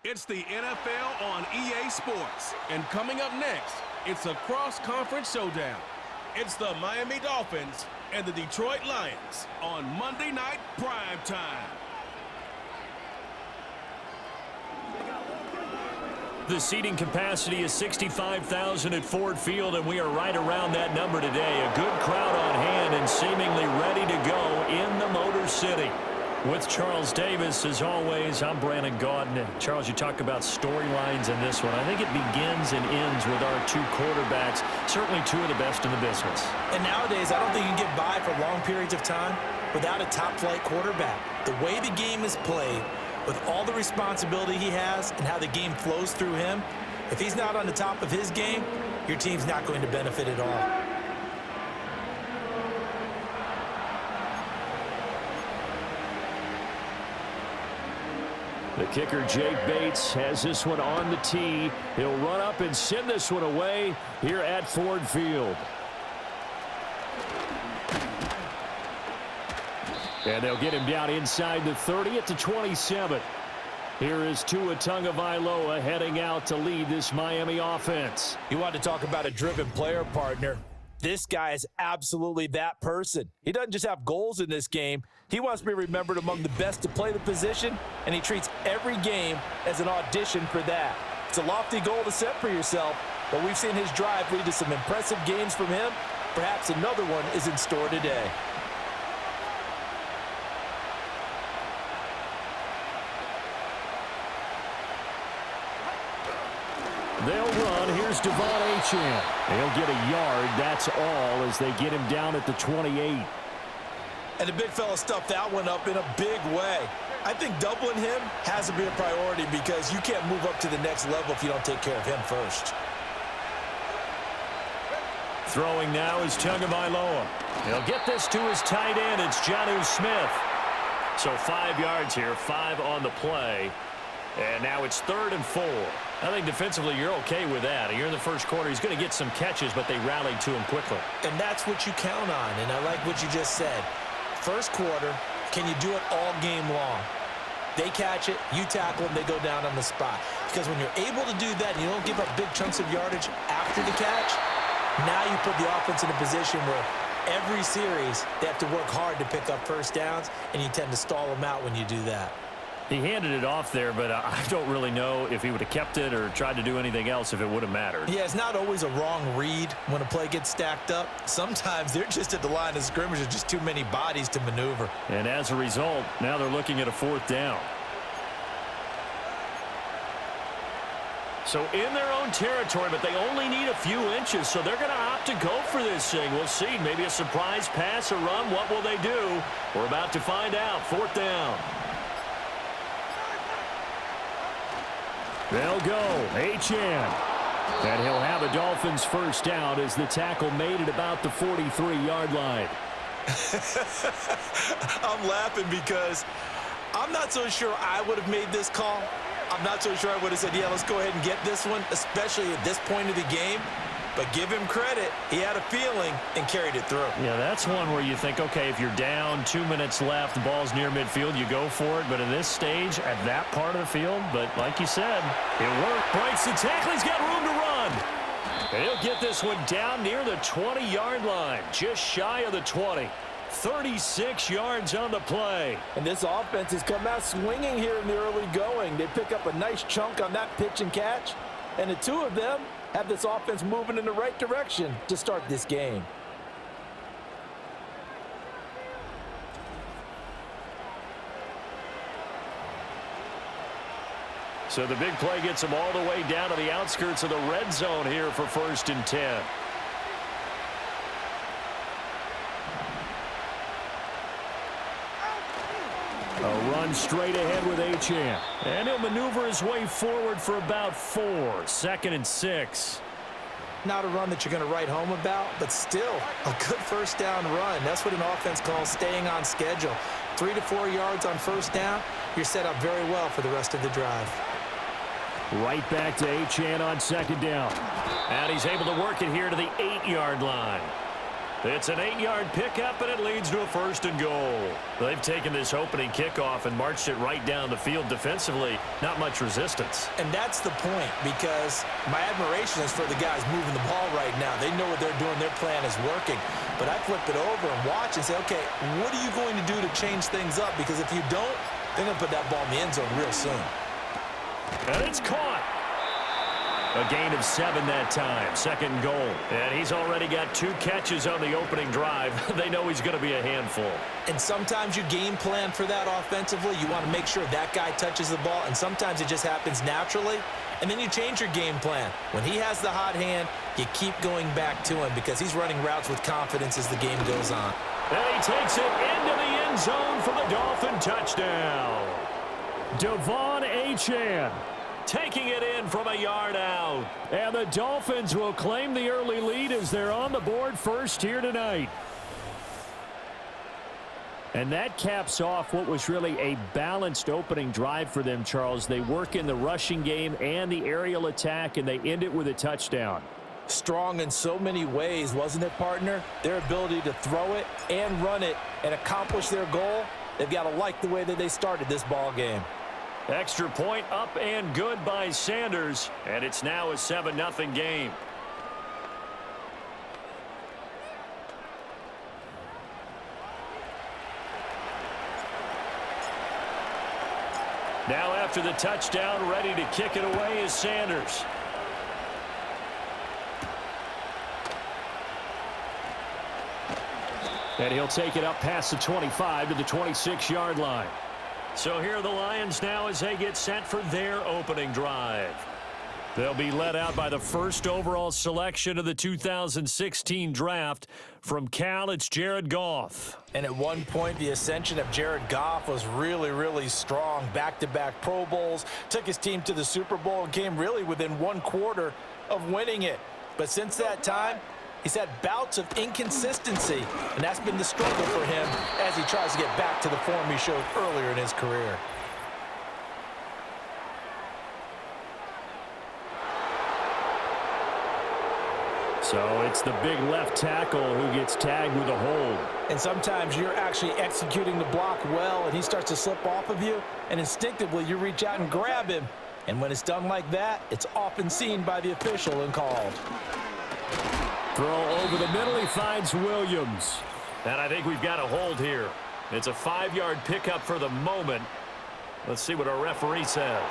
It's the NFL on EA Sports. And coming up next, it's a cross-conference showdown. It's the Miami Dolphins and the Detroit Lions on Monday Night Prime Time. The seating capacity is 65,000 at Ford Field, and we are right around that number today. A good crowd on hand and seemingly ready to go in the Motor City. With Charles Davis, as always, I'm Brandon Gaudin. Charles, you talk about storylines in this one. I think it begins and ends with our two quarterbacks, certainly two of the best in the business. And nowadays, I don't think you can get by for long periods of time without a top-flight quarterback. The way the game is played, with all the responsibility he has and how the game flows through him, if he's not on the top of his game, your team's not going to benefit at all. The kicker, Jake Bates, has this one on the tee. He'll run up and send this one away here at Ford Field. And they'll get him down inside the 30 at the 27. Here is Tua Tagovailoa heading out to lead this Miami offense. You want to talk about a driven player, partner. This guy is absolutely that person. He doesn't just have goals in this game. He wants to be remembered among the best to play the position, and he treats every game as an audition for that. It's a lofty goal to set for yourself, but we've seen his drive lead to some impressive games from him. Perhaps another one is in store today. They'll run. Here's Devon Achane. They'll get a yard. That's all as they get him down at the 28. And the big fella stuffed that one up in a big way. I think doubling him has to be a priority because you can't move up to the next level if you don't take care of him first. Throwing now is Tagovailoa. He'll get this to his tight end. It's Jonnu Smith. So 5 yards here, 5 on the play. And now it's 3rd and 4. I think defensively you're okay with that. You're in the first quarter. He's going to get some catches, but they rallied to him quickly. And that's what you count on, and I like what you just said. First quarter, can you do it all game long? They catch it, you tackle them, they go down on the spot. Because when you're able to do that and you don't give up big chunks of yardage after the catch, now you put the offense in a position where every series they have to work hard to pick up first downs, and you tend to stall them out when you do that. He handed it off there, but I don't really know if he would have kept it or tried to do anything else if it would have mattered. Yeah, it's not always a wrong read when a play gets stacked up. Sometimes they're just at the line of scrimmage with just too many bodies to maneuver. And as a result, now they're looking at a 4th down. So in their own territory, but they only need a few inches, so they're going to opt to go for this thing. We'll see. Maybe a surprise pass or run. What will they do? We're about to find out. 4th down. They'll go. Achane. And he'll have a Dolphins first down as the tackle made it about the 43-yard line. I'm laughing because I'm not so sure I would have made this call. I'm not so sure I would have said, yeah, let's go ahead and get this one, especially at this point of the game. But give him credit. He had a feeling and carried it through. Yeah, that's one where you think, okay, if you're down, 2 minutes left, the ball's near midfield, you go for it. But at this stage, at that part of the field, but like you said, it worked. Breaks the tackle. He's got room to run. And he'll get this one down near the 20-yard line, just shy of the 20. 36 yards on the play. And this offense has come out swinging here in the early going. They pick up a nice chunk on that pitch and catch. And the two of them have this offense moving in the right direction to start this game. So the big play gets them all the way down to the outskirts of the red zone here for 1st and 10. A run straight ahead with Achane. And he'll maneuver his way forward for about 4. 2nd and 6. Not a run that you're going to write home about, but still a good first down run. That's what an offense calls staying on schedule. 3 to 4 yards on first down, you're set up very well for the rest of the drive. Right back to Achane on 2nd down. And he's able to work it here to the 8-yard line. It's an 8-yard pickup, and it leads to a 1st and goal. They've taken this opening kickoff and marched it right down the field defensively. Not much resistance. And that's the point, because my admiration is for the guys moving the ball right now. They know what they're doing. Their plan is working. But I flip it over and watch and say, okay, what are you going to do to change things up? Because if you don't, they're going to put that ball in the end zone real soon. And it's caught. A gain of 7 that time. 2nd and goal. And he's already got 2 catches on the opening drive. They know he's going to be a handful. And sometimes you game plan for that offensively. You want to make sure that guy touches the ball. And sometimes it just happens naturally. And then you change your game plan. When he has the hot hand, you keep going back to him because he's running routes with confidence as the game goes on. And he takes it into the end zone for the Dolphin touchdown. Devon Achane taking it in from a yard out. And the Dolphins will claim the early lead as they're on the board first here tonight. And that caps off what was really a balanced opening drive for them, Charles. They work in the rushing game and the aerial attack, and they end it with a touchdown. Strong in so many ways, wasn't it, partner? Their ability to throw it and run it and accomplish their goal, they've got to like the way that they started this ball game. Extra point up and good by Sanders, and it's now a 7-0 game. Now after the touchdown, ready to kick it away is Sanders. And he'll take it up past the 25 to the 26-yard line. So here are the Lions now as they get set for their opening drive. They'll be led out by the first overall selection of the 2016 draft. From Cal, it's Jared Goff. And at one point, the ascension of Jared Goff was really, really strong. Back-to-back Pro Bowls, took his team to the Super Bowl and came really within 1 quarter of winning it. But since that time, he's had bouts of inconsistency, and that's been the struggle for him as he tries to get back to the form he showed earlier in his career. So it's the big left tackle who gets tagged with a hold. And sometimes you're actually executing the block well, and he starts to slip off of you, and instinctively you reach out and grab him. And when it's done like that, it's often seen by the official and called. Throw over the middle, he finds Williams. And I think we've got a hold here. It's a 5-yard pickup for the moment. Let's see what our referee says.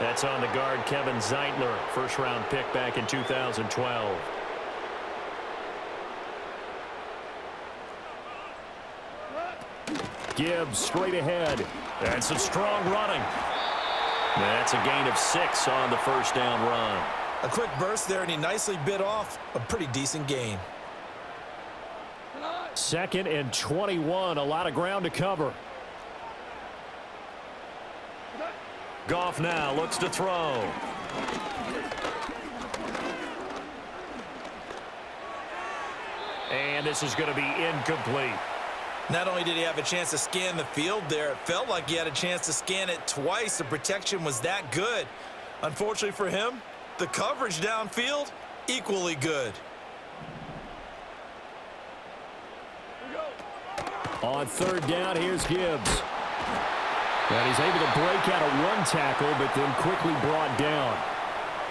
That's on the guard, Kevin Zeitler, first-round pick back in 2012. Gibbs straight ahead. And some strong running. That's a gain of 6 on the first down run. A quick burst there, and he nicely bit off a pretty decent gain. 2nd and 21, a lot of ground to cover. Goff now looks to throw. And this is going to be incomplete. Not only did he have a chance to scan the field there, it felt like he had a chance to scan it twice. The protection was that good. Unfortunately for him, the coverage downfield, equally good. On 3rd down, here's Gibbs. And he's able to break out of 1 tackle, but then quickly brought down.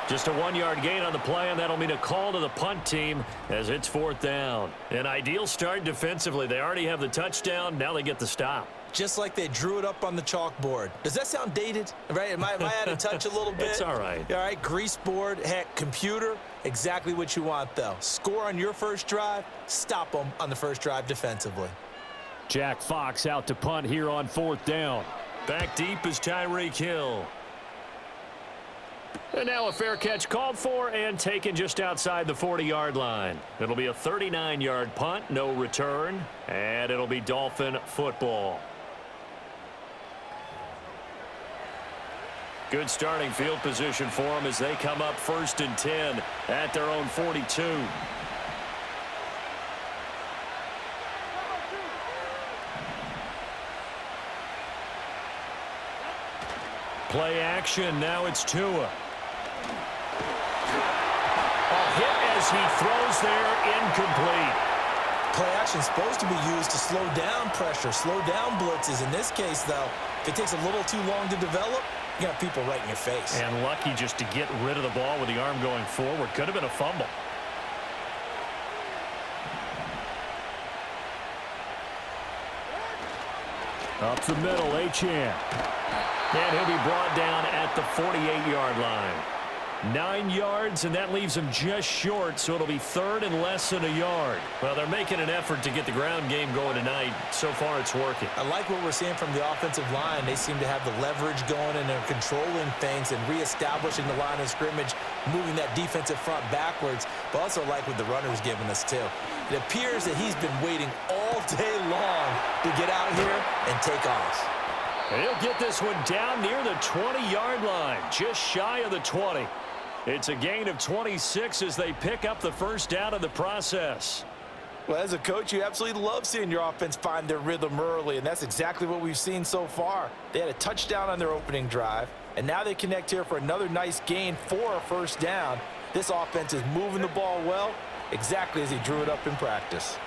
Just a 1-yard gain on the play, and that'll mean a call to the punt team as it's 4th down. An ideal start defensively. They already have the touchdown. Now they get the stop. Just like they drew it up on the chalkboard. Does that sound dated? Right? Am I out of touch a little bit? It's all right. All right, grease board, heck, computer, exactly what you want, though. Score on your first drive, stop them on the first drive defensively. Jack Fox out to punt here on 4th down. Back deep is Tyreek Hill. And now a fair catch called for and taken just outside the 40-yard line. It'll be a 39-yard punt, no return, and it'll be Dolphin football. Good starting field position for them as they come up 1st and 10 at their own 42. Play action. Now it's Tua. A hit as as he throws there, incomplete. Play action is supposed to be used to slow down pressure, slow down blitzes. In this case, though, if it takes a little too long to develop, you got people right in your face. And lucky just to get rid of the ball with the arm going forward. Could have been a fumble. Up the middle, Achane. And he'll be brought down at the 48-yard line. 9 yards, and that leaves him just short, so it'll be third and less than a yard. Well, they're making an effort to get the ground game going tonight. So far, it's working. I like what we're seeing from the offensive line. They seem to have the leverage going, and they're controlling things and reestablishing the line of scrimmage, moving that defensive front backwards, but also like what the runner's giving us, too. It appears that he's been waiting all day long to get out here and take off. And he'll get this one down near the 20-yard line, just shy of the 20. It's a gain of 26 as they pick up the first down in the process. Well, as a coach, you absolutely love seeing your offense find their rhythm early, and that's exactly what we've seen so far. They had a touchdown on their opening drive, and now they connect here for another nice gain for a first down. This offense is moving the ball well, exactly as he drew it up in practice.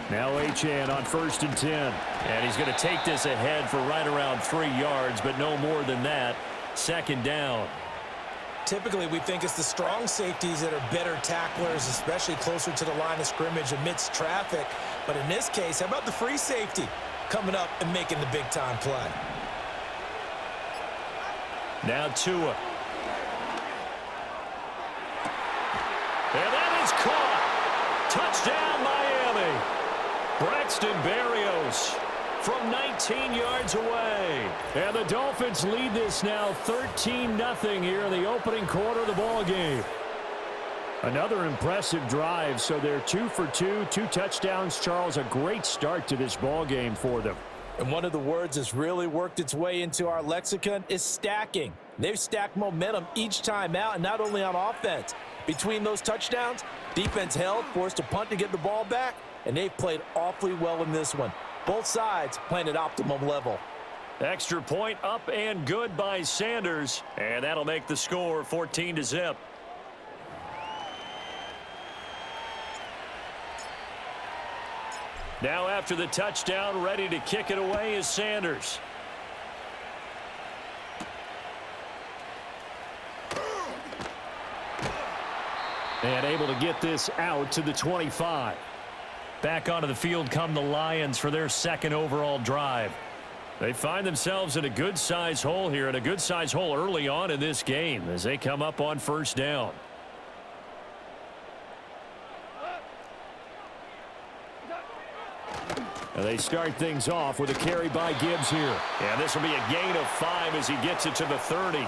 Now Achane on 1st and 10. And he's going to take this ahead for right around 3 yards, but no more than that. Second down. Typically, we think it's the strong safeties that are better tacklers, especially closer to the line of scrimmage amidst traffic. But in this case, how about the free safety coming up and making the big-time play? Now Tua. And that is caught. Touchdown, Miami. Braxton Berrios from 19 yards away. And the Dolphins lead this now 13-0 here in the opening quarter of the ball game. Another impressive drive, so they're 2 for 2, 2 touchdowns. Charles, a great start to this ball game for them. And one of the words that's really worked its way into our lexicon is stacking. They've stacked momentum each time out, and not only on offense. Between those touchdowns, defense held, forced a punt to get the ball back, and they've played awfully well in this one. Both sides playing at optimum level. Extra point up and good by Sanders, and that'll make the score 14-0. Now after the touchdown, ready to kick it away is Sanders. And able to get this out to the 25. Back onto the field come the Lions for their second overall drive. They find themselves in a good-sized hole here, and a good-sized hole early on in this game as they come up on first down. And they start things off with a carry by Gibbs here. And this will be a gain of 5 as he gets it to the 30.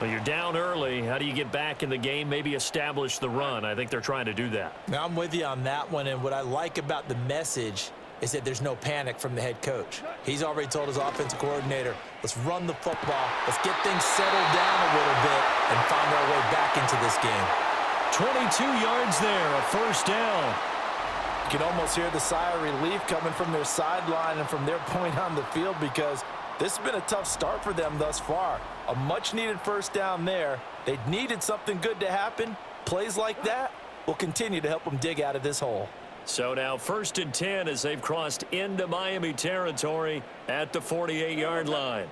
Well, you're down early. How do you get back in the game, maybe establish the run? I think they're trying to do that. Now, I'm with you on that one, and what I like about the message is that there's no panic from the head coach. He's already told his offensive coordinator, let's run the football, let's get things settled down a little bit and find our way back into this game. 22 yards there, a first down. You can almost hear the sigh of relief coming from their sideline and from their point on the field, because this has been a tough start for them thus far. A much-needed first down there. They needed something good to happen. Plays like that will continue to help them dig out of this hole. So now 1st and 10 as they've crossed into Miami territory at the 48-yard line.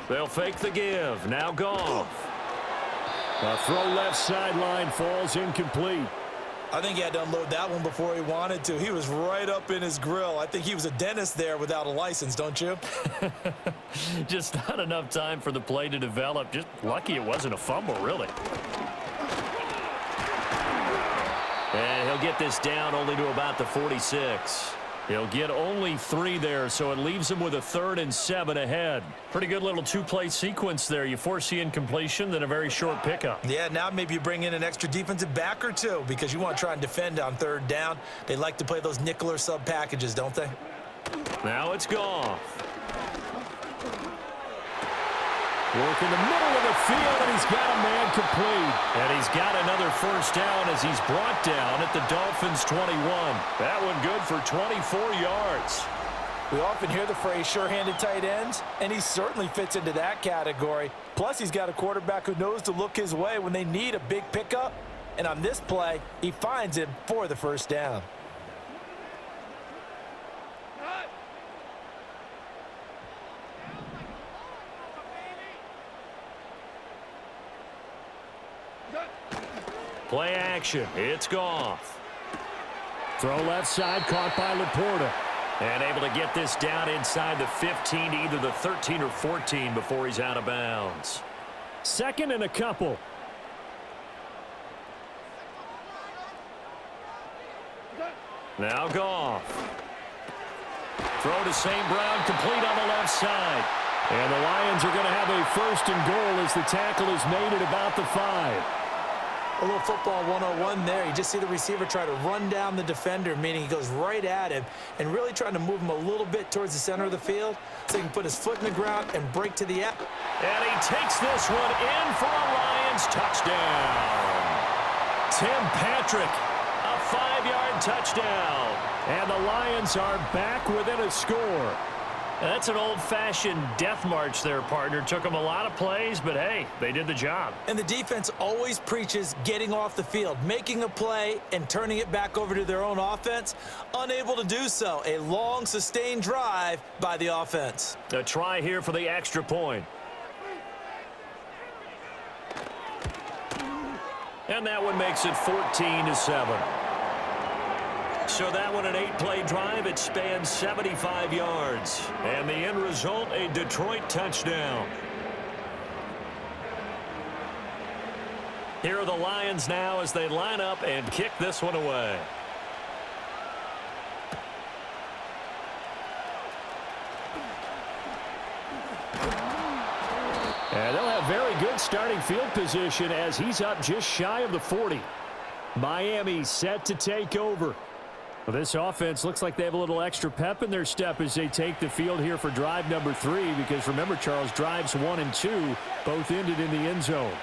They'll fake the give. Now Goff. A throw left sideline falls incomplete. I think he had to unload that one before he wanted to. He was right up in his grill. I think he was a dentist there without a license, don't you? Just not enough time for the play to develop. Just lucky it wasn't a fumble, really. And he'll get this down only to about the 46. He'll get only 3 there, so it leaves him with a 3rd and 7 ahead. Pretty good little 2-play sequence there. You force the incompletion, then a very short pickup. Yeah, now maybe you bring in an extra defensive back or two because you want to try and defend on 3rd down. They like to play those nickel or sub packages, don't they? Now it's Goff. Work in the middle of the field, and he's got a man complete. And he's got another first down as he's brought down at the Dolphins' 21. That one good for 24 yards. We often hear the phrase sure-handed tight ends, and he certainly fits into that category. Plus, he's got a quarterback who knows to look his way when they need a big pickup. And on this play, he finds him for the first down. Play action. It's Goff. Throw left side, caught by Laporta. And able to get this down inside the 15 to either the 13 or 14 before he's out of bounds. 2nd and a couple. Now Goff. Throw to St. Brown, complete on the left side. And the Lions are going to have a 1st and goal as the tackle is made at about the 5. A little football 101 there. You just see the receiver try to run down the defender, meaning he goes right at him and really trying to move him a little bit towards the center of the field so he can put his foot in the ground and break to the end. And he takes this one in for a Lions touchdown. Tim Patrick, a 5-yard touchdown. And the Lions are back within a score. That's an old-fashioned death march there, partner. Took them a lot of plays, but hey, they did the job. And the defense always preaches getting off the field, making a play, and turning it back over to their own offense. Unable to do so. A long, sustained drive by the offense. A try here for the extra point. And that one makes it 14-7. So that one, an 8-play drive. It spans 75 yards. And the end result, a Detroit touchdown. Here are the Lions now as they line up and kick this one away. And they'll have very good starting field position as he's up just shy of the 40. Miami set to take over. Well, this offense looks like they have a little extra pep in their step as they take the field here for drive number 3, because remember, Charles, drives 1 and 2 both ended in the end zone.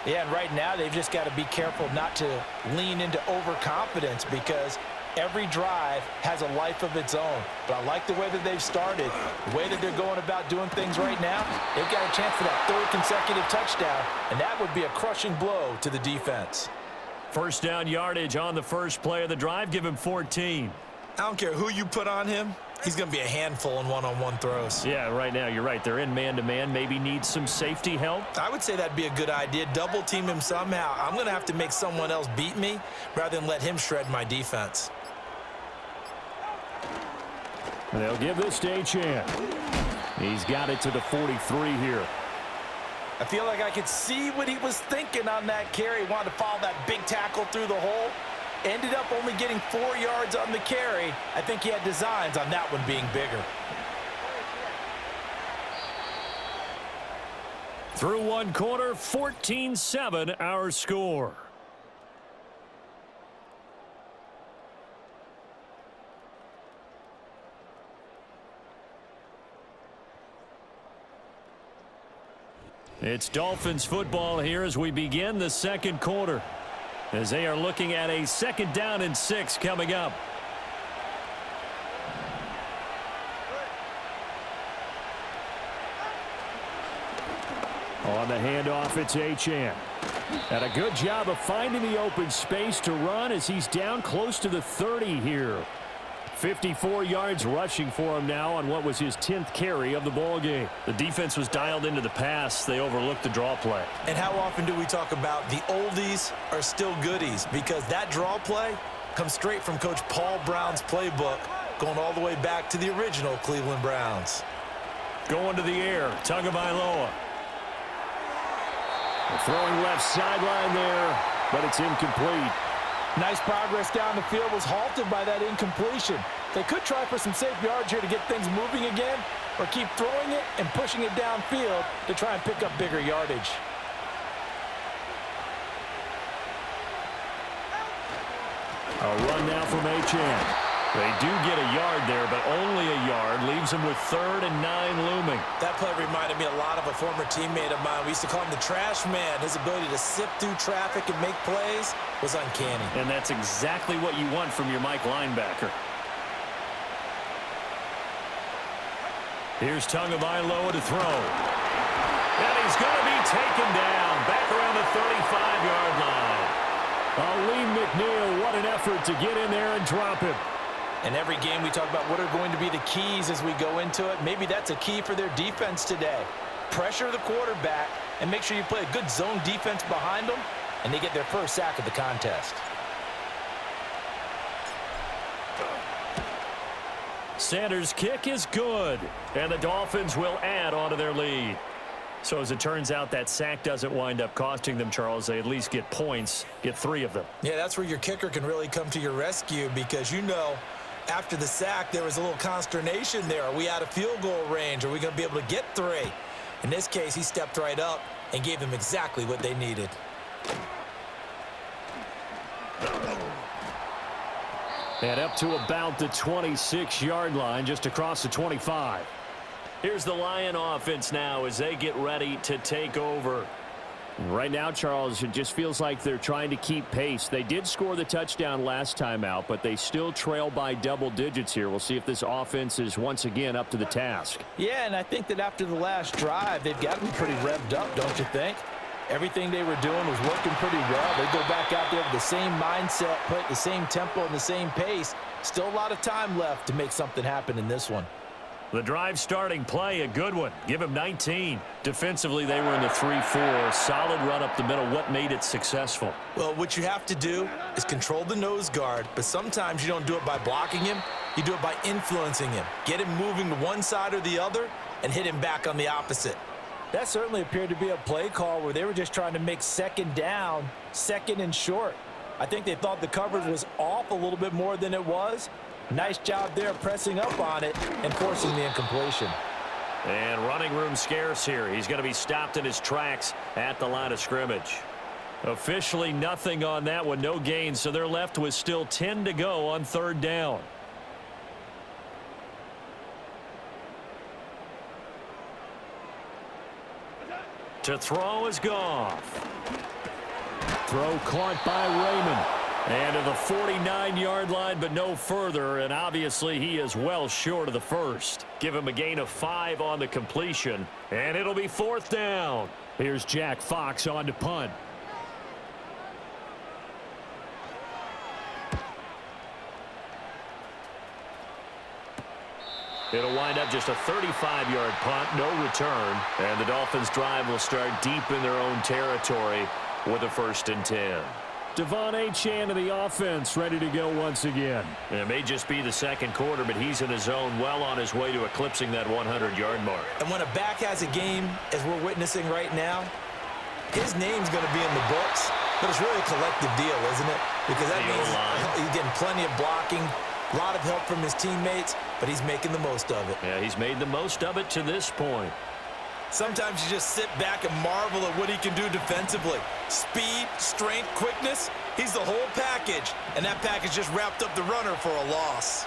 Yeah, and right now they've just got to be careful not to lean into overconfidence because every drive has a life of its own. But I like the way that they've started, the way that they're going about doing things right now. They've got a chance for that 3rd consecutive touchdown, and that would be a crushing blow to the defense. First down yardage on the first play of the drive. Give him 14. I don't care who you put on him. He's going to be a handful in one-on-one throws. Yeah, right now, you're right. They're in man-to-man. Maybe need some safety help. I would say that'd be a good idea. Double team him somehow. I'm going to have to make someone else beat me rather than let him shred my defense. And they'll give this to Achane. He's got it to the 43 here. I feel like I could see what he was thinking on that carry. Wanted to follow that big tackle through the hole. Ended up only getting 4 yards on the carry. I think he had designs on that one being bigger. Through one quarter, 14-7 our score. It's Dolphins football here as we begin the second quarter, as they are looking at a 2nd down and 6 coming up. On the handoff, it's Achane. And a good job of finding the open space to run as he's down close to the 30 here. 54 yards rushing for him now on what was his 10th carry of the ball game. The defense was dialed into the pass. They overlooked the draw play. And how often do we talk about the oldies are still goodies? Because that draw play comes straight from Coach Paul Brown's playbook, going all the way back to the original Cleveland Browns. Going to the air, Tagovailoa. Throwing left sideline there, but it's incomplete. Nice progress down the field was halted by that incompletion. They could try for some safe yards here to get things moving again, or keep throwing it and pushing it downfield to try and pick up bigger yardage. A run now from Achane. They do get a yard there, but only a yard. Leaves them with 3rd and 9 looming. That play reminded me a lot of a former teammate of mine. We used to call him the trash man. His ability to sift through traffic and make plays was uncanny. And that's exactly what you want from your Mike linebacker. Here's Tagovailoa to throw. And he's going to be taken down back around the 35-yard line. Lee McNeil, what an effort to get in there and drop him. In every game, we talk about what are going to be the keys as we go into it. Maybe that's a key for their defense today. Pressure the quarterback and make sure you play a good zone defense behind them, and they get their first sack of the contest. Sanders' kick is good, and the Dolphins will add on to their lead. So as it turns out, that sack doesn't wind up costing them, Charles. They at least get points, get 3 of them. Yeah, that's where your kicker can really come to your rescue because you know after the sack there was a little consternation there. Are we out of field goal range? Are we going to be able to get 3? In this case, he stepped right up and gave them exactly what they needed. And up to about the 26-yard line, just across the 25. Here's the Lion offense now as they get ready to take over. Right now, Charles, it just feels like they're trying to keep pace. They did score the touchdown last time out, but they still trail by double digits here. We'll see if this offense is once again up to the task. Yeah, and I think that after the last drive, they've got to be pretty revved up, don't you think? Everything they were doing was working pretty well. They go back out there with the same mindset, play at the same tempo and the same pace. Still a lot of time left to make something happen in this one. The drive starting play, a good one. Give him 19. Defensively, they were in the 3-4. Solid run up the middle. What made it successful? Well, what you have to do is control the nose guard, but sometimes you don't do it by blocking him. You do it by influencing him. Get him moving to one side or the other and hit him back on the opposite. That certainly appeared to be a play call where they were just trying to make second down, second and short. I think they thought the coverage was off a little bit more than it was. Nice job there pressing up on it and forcing the incompletion. And running room scarce here. He's going to be stopped in his tracks at the line of scrimmage. Officially nothing on that one, no gain, so they're left with still 10 to go on 3rd down. To throw is Goff. Throw caught by Raymond. And to the 49-yard line, but no further. And obviously, he is well short of the first. Give him a gain of 5 on the completion. And it'll be 4th down. Here's Jack Fox on to punt. It'll wind up just a 35-yard punt, no return. And the Dolphins' drive will start deep in their own territory with a 1st and 10. Devon Achane of the offense ready to go once again. It may just be the 2nd quarter, but he's in his zone, well on his way to eclipsing that 100-yard mark. And when a back has a game, as we're witnessing right now, his name's going to be in the books, but it's really a collective deal, isn't it? Because that means he's getting plenty of blocking, a lot of help from his teammates, but he's making the most of it. Yeah, he's made the most of it to this point. Sometimes you just sit back and marvel at what he can do defensively. Speed, strength, quickness, he's the whole package. And that package just wrapped up the runner for a loss.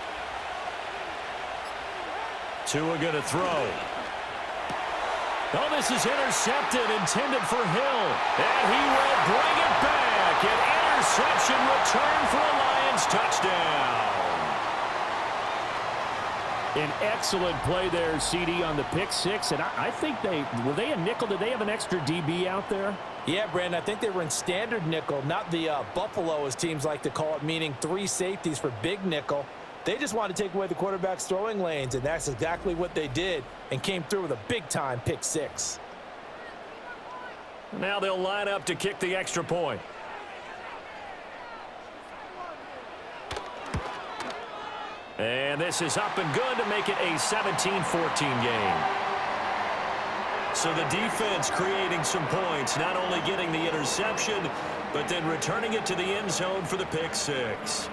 Tua going to throw. Oh, this is intercepted, intended for Hill. And he will bring it back. An interception return for a Lions touchdown. An excellent play there, CD, on the pick 6. And I think were they a nickel? Did they have an extra DB out there? Yeah, Brandon, I think they were in standard nickel, not the Buffalo, as teams like to call it, meaning 3 safeties for big nickel. They just wanted to take away the quarterback's throwing lanes, and that's exactly what they did and came through with a big-time pick 6. Now they'll line up to kick the extra point. And this is up and good to make it a 17-14 game. So the defense creating some points, not only getting the interception, but then returning it to the end zone for the pick 6.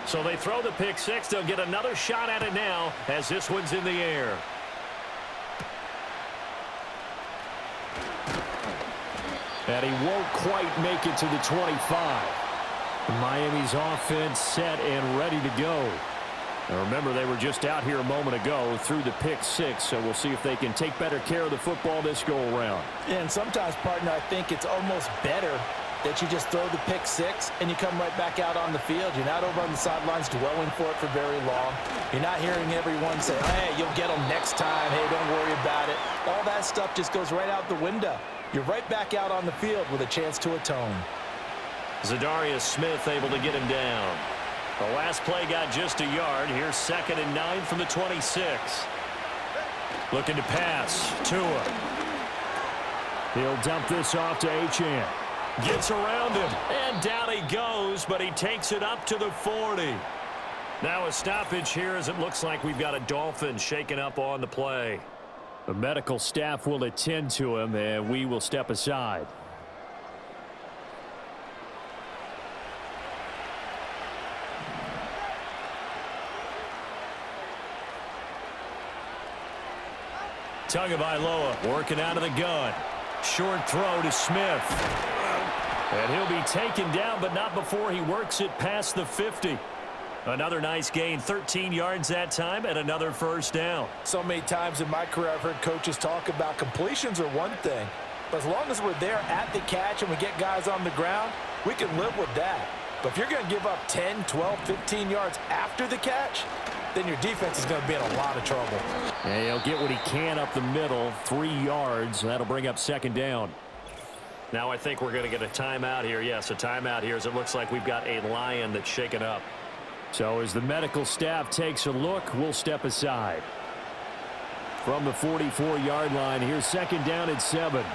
So they throw the pick 6. They'll get another shot at it now as this one's in the air. And he won't quite make it to the 25. Miami's offense set and ready to go. Now remember, they were just out here a moment ago through the pick 6, so we'll see if they can take better care of the football this go around. And sometimes, partner, I think it's almost better that you just throw the pick six and you come right back out on the field. You're not over on the sidelines dwelling for it for very long. You're not hearing everyone say, hey, you'll get them next time. Hey, don't worry about it. All that stuff just goes right out the window. You're right back out on the field with a chance to atone. Zadarius Smith able to get him down. The last play got just a yard. Here's 2nd and 9 from the 26. Looking to pass. Tua. He'll dump this off to Achane. Gets around him, and down he goes, but he takes it up to the 40. Now a stoppage here as it looks like we've got a Dolphin shaken up on the play. The medical staff will attend to him, and we will step aside. Tagovailoa working out of the gun. Short throw to Smith. And he'll be taken down, but not before he works it past the 50. Another nice gain, 13 yards that time, and another first down. So many times in my career I've heard coaches talk about completions are one thing, but as long as we're there at the catch and we get guys on the ground, we can live with that. But if you're going to give up 10, 12, 15 yards after the catch, then your defense is going to be in a lot of trouble. And he'll get what he can up the middle, 3 yards. That'll bring up 2nd down. Now I think we're going to get a timeout here. Yes, a timeout here as it looks like we've got a Lion that's shaken up. So as the medical staff takes a look, we'll step aside. From the 44-yard line, here's 2nd down at 7.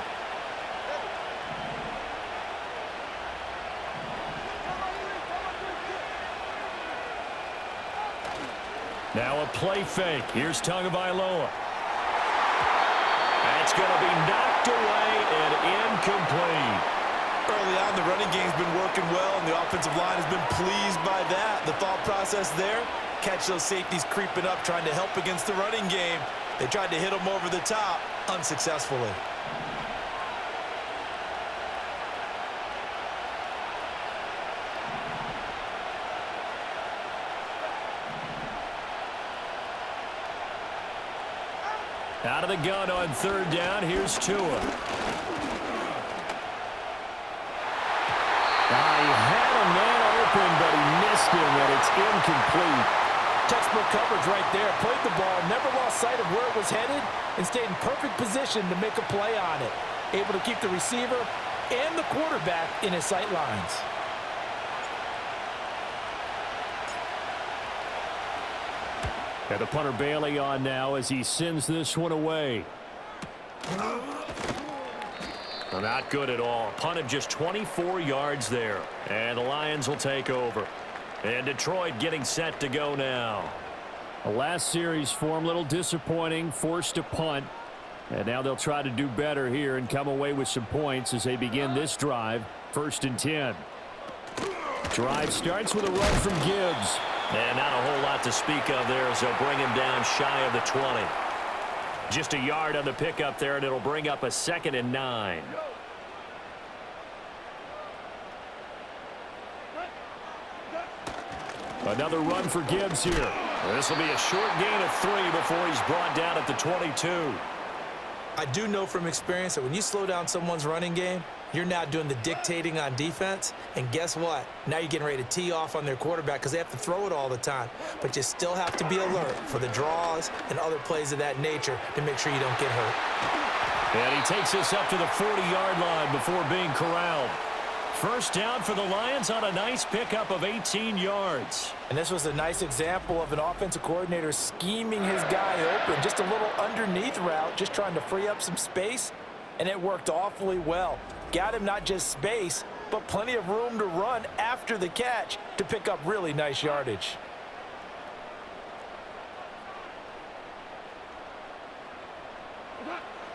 Now a play fake. Here's Tagovailoa. That's going to be knocked away and incomplete. Early on, the running game's been working well, and the offensive line has been pleased by that. The thought process there, catch those safeties creeping up, trying to help against the running game. They tried to hit them over the top, unsuccessfully. Out of the gun on 3rd down. Here's Tua. He had a man open, but he missed him, and it's incomplete. Textbook coverage right there. Played the ball, never lost sight of where it was headed, and stayed in perfect position to make a play on it. Able to keep the receiver and the quarterback in his sight lines. And the punter Bailey on now as he sends this one away. Not good at all. Punted just 24 yards there. And the Lions will take over. And Detroit getting set to go now. The last series for him, a little disappointing, forced to punt. And now they'll try to do better here and come away with some points as they begin this drive. 1st and 10. Drive starts with a run from Gibbs. And not a whole lot to speak of there as they'll bring him down shy of the 20. Just a yard on the pickup there, and it'll bring up a 2nd and 9. Another run for Gibbs here. This will be a short gain of 3 before he's brought down at the 22. I do know from experience that when you slow down someone's running game, you're now doing the dictating on defense. And guess what? Now you're getting ready to tee off on their quarterback because they have to throw it all the time. But you still have to be alert for the draws and other plays of that nature to make sure you don't get hurt. And he takes this up to the 40-yard line before being corralled. First down for the Lions on a nice pickup of 18 yards. And this was a nice example of an offensive coordinator scheming his guy open. Just a little underneath route, just trying to free up some space, and it worked awfully well. Got him not just space, but plenty of room to run after the catch to pick up really nice yardage.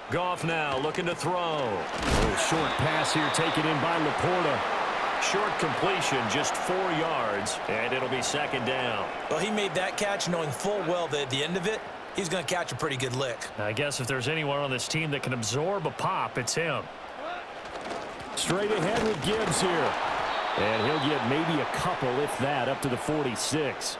Goff now looking to throw. A short pass here taken in by Laporta. Short completion, just 4 yards, and it'll be 2nd down. Well, he made that catch knowing full well that at the end of it, he's going to catch a pretty good lick. I guess if there's anyone on this team that can absorb a pop, it's him. Straight ahead with Gibbs here. And he'll get maybe a couple, if that, up to the 46.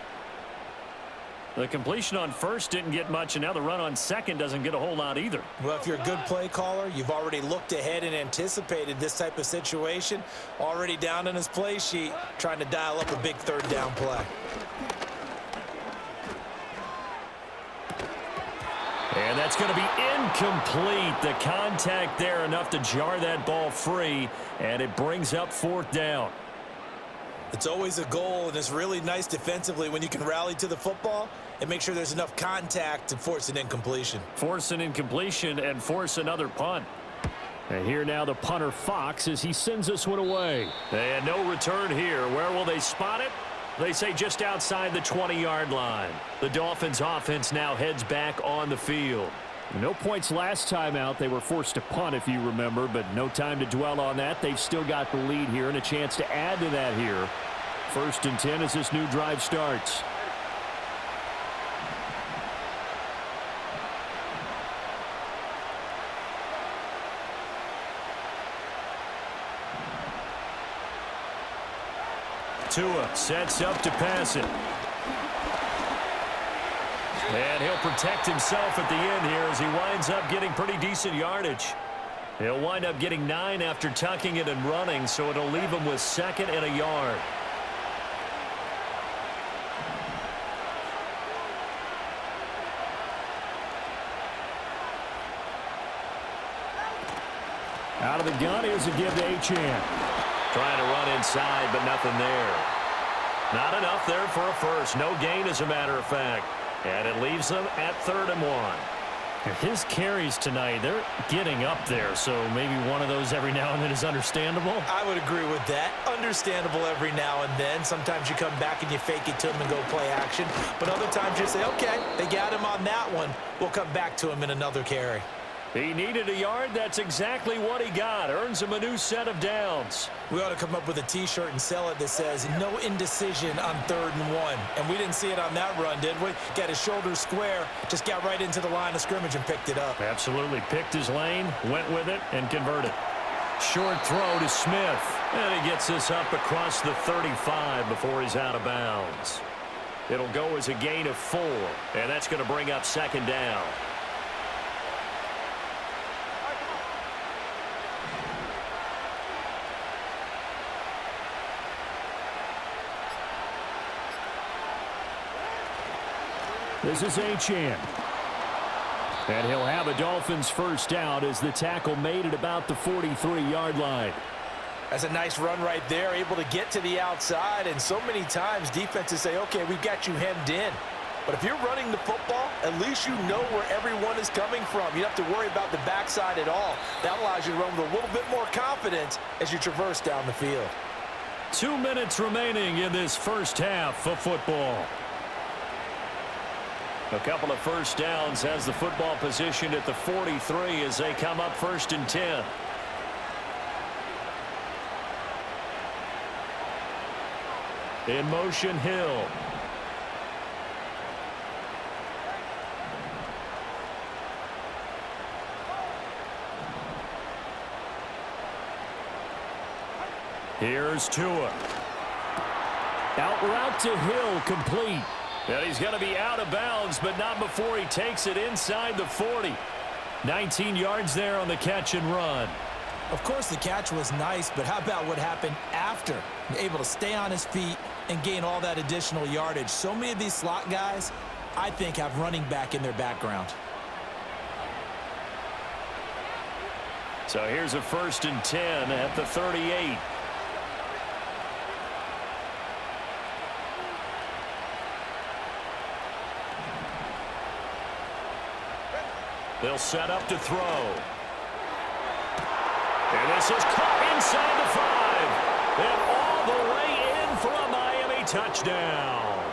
The completion on first didn't get much, and now the run on second doesn't get a whole lot either. Well, if you're a good play caller, you've already looked ahead and anticipated this type of situation. Already down on his play sheet, trying to dial up a big third down play. And that's going to be incomplete. The contact there enough to jar that ball free, and it brings up fourth down. It's always a goal, and it's really nice defensively when you can rally to the football and make sure there's enough contact to force an incompletion. Force an incompletion and force another punt. And here now the punter Fox as he sends this one away. And no return here. Where will they spot it? They say just outside the 20-yard line. The Dolphins offense now heads back on the field. No points last time out. They were forced to punt, if you remember, but no time to dwell on that. They've still got the lead here and a chance to add to that here. 1st and 10 as this new drive starts. Tua sets up to pass it. And he'll protect himself at the end here as he winds up getting pretty decent yardage. He'll wind up getting 9 after tucking it and running, so it'll leave him with 2nd and a yard. Out of the gun, here's a give to Achane. Trying to run inside, but nothing there. Not enough there for a first. No gain, as a matter of fact. And it leaves them at 3rd and 1. His carries tonight, they're getting up there, so maybe one of those every now and then is understandable. I would agree with that. Understandable every now and then. Sometimes you come back and you fake it to him and go play action. But other times you say, okay, they got him on that one. We'll come back to him in another carry. He needed a yard. That's exactly what he got. Earns him a new set of downs. We ought to come up with a T-shirt and sell it that says, no indecision on 3rd and 1. And we didn't see it on that run, did we? Got his shoulders square, just got right into the line of scrimmage and picked it up. Absolutely. Picked his lane, went with it, and converted. Short throw to Smith. And he gets this up across the 35 before he's out of bounds. It'll go as a gain of 4, and that's going to bring up 2nd down. This is Achane. And he'll have a Dolphins first down as the tackle made at about the 43-yard line. That's a nice run right there, able to get to the outside. And so many times defenses say, okay, we've got you hemmed in. But if you're running the football, at least you know where everyone is coming from. You don't have to worry about the backside at all. That allows you to run with a little bit more confidence as you traverse down the field. 2 minutes remaining in this first half of football. A couple of first downs has the football positioned at the 43 as they come up 1st and 10. In motion, Hill. Here's Tua. Out route to Hill, complete. And he's going to be out of bounds, but not before he takes it inside the 40. 19 yards there on the catch and run. Of course, the catch was nice, but how about what happened after? Able to stay on his feet and gain all that additional yardage. So many of these slot guys, I think, have running back in their background. So here's a 1st and 10 at the 38. They'll set up to throw. And this is caught inside the 5. And all the way in for a Miami touchdown.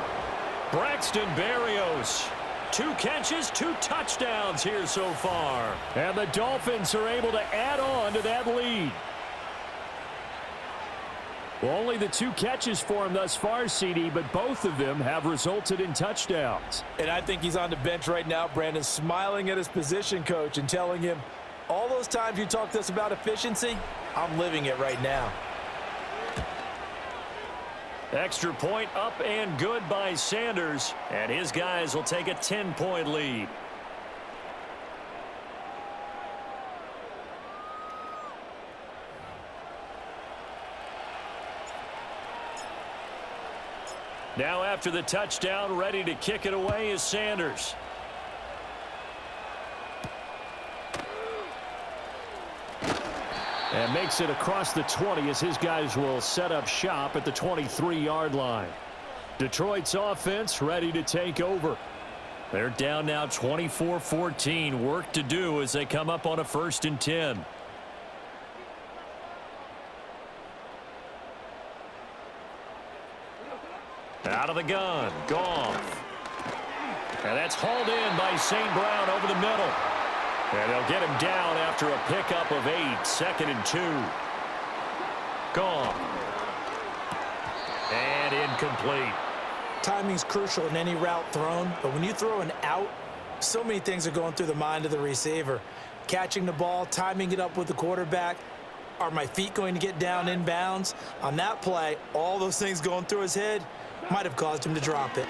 Braxton Berrios. 2 catches, 2 touchdowns here so far. And the Dolphins are able to add on to that lead. Well, only the 2 catches for him thus far, CD, but both of them have resulted in touchdowns. And I think he's on the bench right now, Brandon, smiling at his position coach and telling him, all those times you talked to us about efficiency, I'm living it right now. Extra point up and good by Sanders, and his guys will take a 10-point lead. Now after the touchdown, ready to kick it away is Sanders. And makes it across the 20 as his guys will set up shop at the 23-yard line. Detroit's offense ready to take over. They're down now 24-14. Work to do as they come up on a 1st and 10. Out of the gun, Goff. And that's hauled in by St. Brown over the middle. And they'll get him down after a pickup of 8, 2nd and 2. Goff. And incomplete. Timing's crucial in any route thrown, but when you throw an out, so many things are going through the mind of the receiver. Catching the ball, timing it up with the quarterback. Are my feet going to get down in bounds? On that play, all those things going through his head might have caused him to drop it.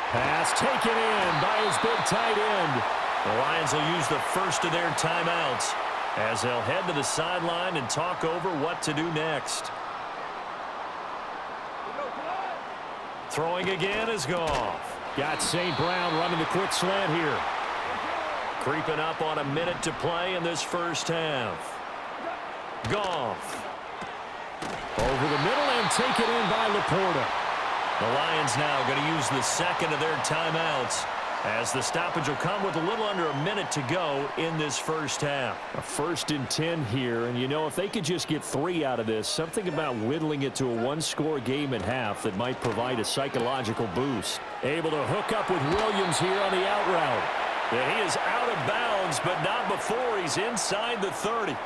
Pass taken in by his big tight end. The Lions will use the first of their timeouts as they'll head to the sideline and talk over what to do next. Throwing again is Goff. Got St. Brown running the quick slant here. Creeping up on a minute to play in this first half. Goff. Over the middle and taken in by Laporta. The Lions now going to use the second of their timeouts as the stoppage will come with a little under a minute to go in this first half. A 1st and 10 here, and you know, if they could just get 3 out of this, something about whittling it to a 1-score game at half that might provide a psychological boost. Able to hook up with Williams here on the out route. And he is out of bounds, but not before he's inside the 30.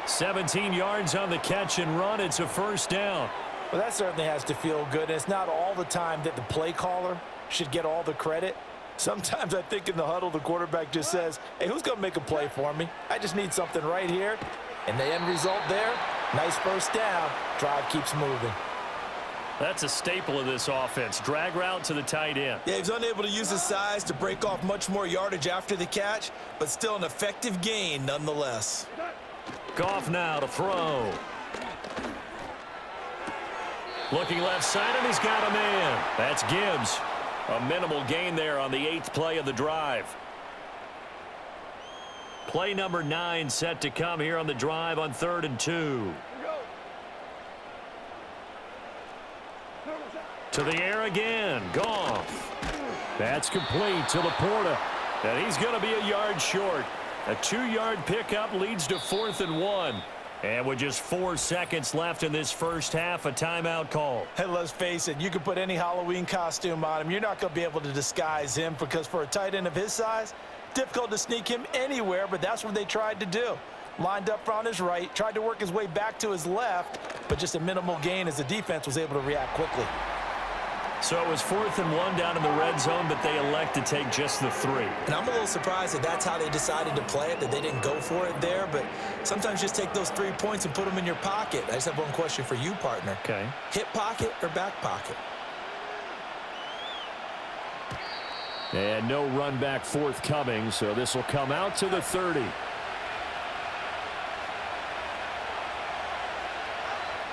17 yards on the catch and run. It's a 1st down. Well, that certainly has to feel good. And it's not all the time that the play caller should get all the credit. Sometimes I think in the huddle, the quarterback just says, hey, who's going to make a play for me? I just need something right here. And the end result there, nice 1st down. Drive keeps moving. That's a staple of this offense. Drag route to the tight end. Yeah, he's unable to use his size to break off much more yardage after the catch, but still an effective gain nonetheless. Goff now to throw. Looking left side, and he's got a man. That's Gibbs. A minimal gain there on the 8th play of the drive. Play number 9 set to come here on the drive on 3rd and 2. To the air again. Goff. That's complete to Laporta. And he's going to be a yard short. A 2-yard pickup leads to 4th and 1. And with just 4 seconds left in this first half, a timeout call. Hey, let's face it, you can put any Halloween costume on him. You're not going to be able to disguise him because for a tight end of his size, difficult to sneak him anywhere, but that's what they tried to do. Lined up on his right, tried to work his way back to his left, but just a minimal gain as the defense was able to react quickly. So it was 4th and 1 down in the red zone, but they elect to take just the 3. And I'm a little surprised that that's how they decided to play it, that they didn't go for it there. But sometimes just take those 3 points and put them in your pocket. I just have one question for you, partner. Okay. Hip pocket or back pocket? And no run back forthcoming, so this will come out to the 30.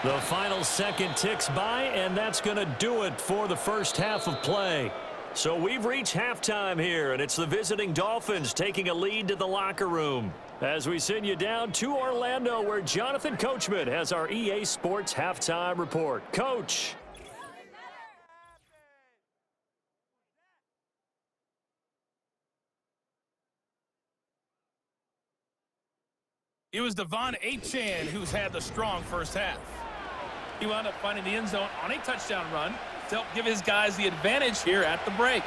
The final second ticks by, and that's going to do it for the first half of play. So we've reached halftime here, and it's the visiting Dolphins taking a lead to the locker room. As we send you down to Orlando, where Jonathan Coachman has our EA Sports halftime report. Coach. It was Devon Achane who's had the strong first half. He wound up finding the end zone on a touchdown run to help give his guys the advantage here at the break.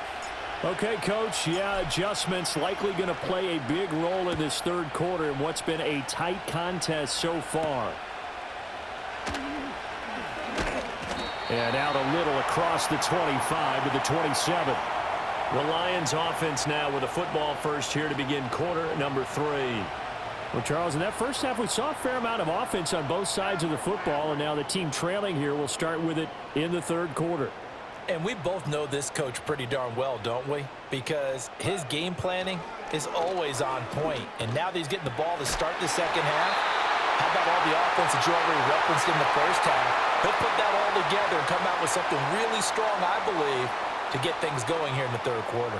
Okay, Coach, yeah, adjustments likely going to play a big role in this 3rd quarter in what's been a tight contest so far. And out a little across the 25 to the 27. The Lions offense now with a football first here to begin quarter number 3. Well, Charles, in that first half, we saw a fair amount of offense on both sides of the football, and now the team trailing here will start with it in the third quarter. And we both know this coach pretty darn well, don't we? Because his game planning is always on point. And now that he's getting the ball to start the second half, how about all the offense that you already referenced in the first half? He'll put that all together and come out with something really strong, I believe, to get things going here in the third quarter.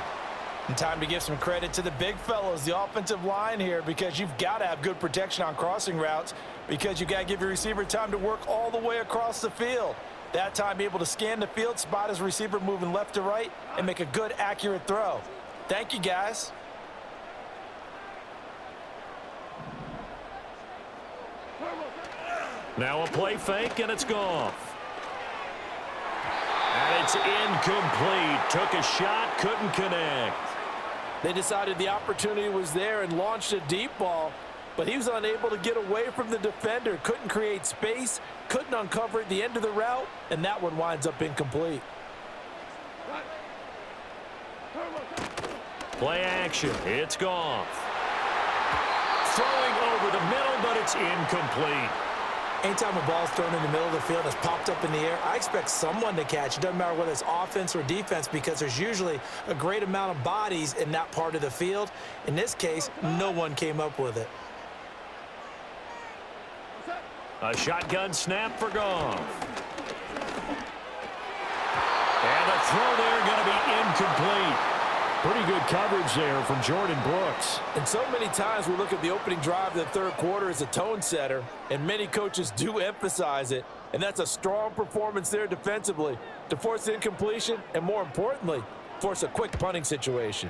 And time to give some credit to the big fellows, the offensive line here, because you've got to have good protection on crossing routes because you've got to give your receiver time to work all the way across the field. That time, be able to scan the field, spot his receiver moving left to right, and make a good, accurate throw. Thank you, guys. Now a play fake, and it's gone. And it's incomplete. Took a shot, couldn't connect. They decided the opportunity was there and launched a deep ball, but he was unable to get away from the defender. Couldn't create space, couldn't uncover at the end of the route, and that one winds up incomplete. Play action. It's gone. Throwing over the middle, but it's incomplete. Anytime a ball's thrown in the middle of the field and it's popped up in the air, I expect someone to catch. It doesn't matter whether it's offense or defense because there's usually a great amount of bodies in that part of the field. In this case, no one came up with it. A shotgun snap for Goff. And the throw there going to be incomplete. Pretty good coverage there from Jordan Brooks. And so many times we look at the opening drive of the third quarter as a tone setter, and many coaches do emphasize it. And that's a strong performance there defensively to force incompletion and, more importantly, force a quick punting situation.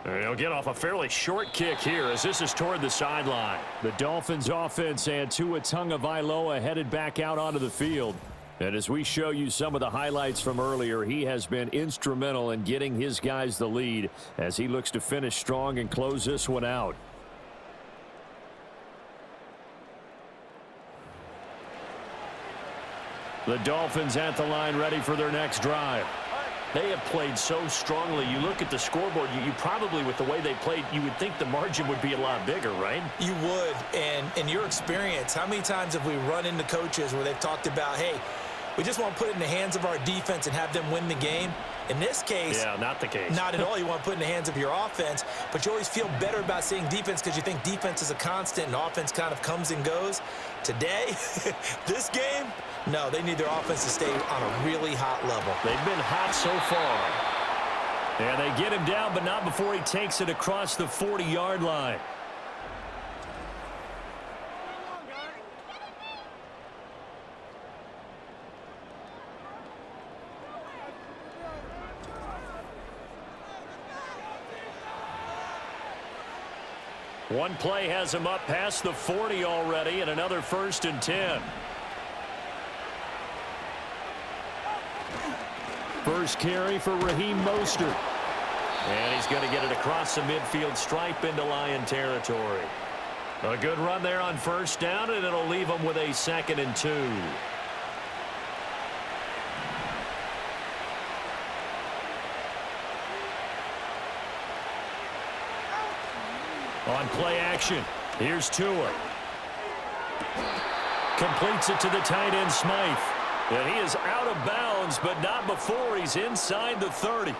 And he'll get off a fairly short kick here as this is toward the sideline. The Dolphins offense and Tua Tagovailoa headed back out onto the field. And as we show you some of the highlights from earlier, he has been instrumental in getting his guys the lead as he looks to finish strong and close this one out. The Dolphins at the line ready for their next drive. They have played so strongly. You look at the scoreboard, you probably, with the way they played, you would think the margin would be a lot bigger, right? You would. And in your experience, how many times have we run into coaches where they've talked about, hey, we just want to put it in the hands of our defense and have them win the game? In this case, yeah, not the case. Not at all. You want to put it in the hands of your offense, but you always feel better about saying defense because you think defense is a constant and offense kind of comes and goes. Today, this game, no, they need their offense to stay on a really hot level. They've been hot so far. And they get him down, but not before he takes it across the 40-yard line. One play has him up past the 40 already, and another 1st and 10. First carry for Raheem Mostert. And he's going to get it across the midfield stripe into Lion territory. A good run there on 1st down, and it'll leave him with a 2nd and 2. On play action, here's Tua. Completes it to the tight end, Smythe. And he is out of bounds, but not before he's inside the 30.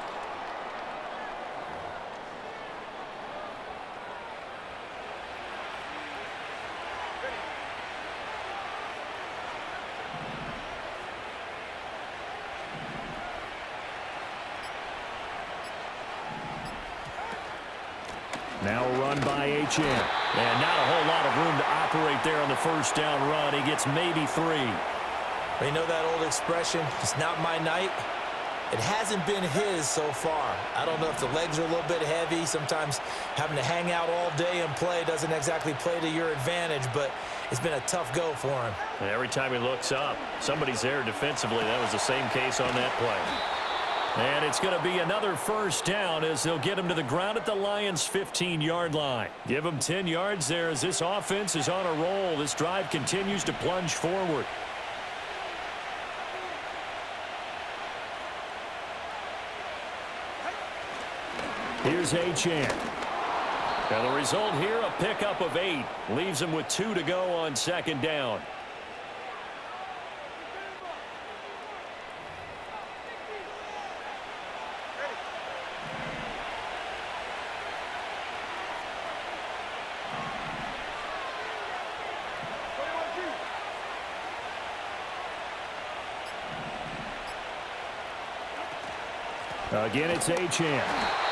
Now a run by H.M. And not a whole lot of room to operate there on the 1st down run. He gets maybe 3. You know that old expression, it's not my night? It hasn't been his so far. I don't know if the legs are a little bit heavy. Sometimes having to hang out all day and play doesn't exactly play to your advantage, but it's been a tough go for him. And every time he looks up, somebody's there defensively. That was the same case on that play. And it's going to be another 1st down as they'll get him to the ground at the Lions' 15-yard line. Give him 10 yards there as this offense is on a roll. This drive continues to plunge forward. Here's Achane. And the result here, a pickup of 8. Leaves him with 2 to go on second down. Again, it's Achane.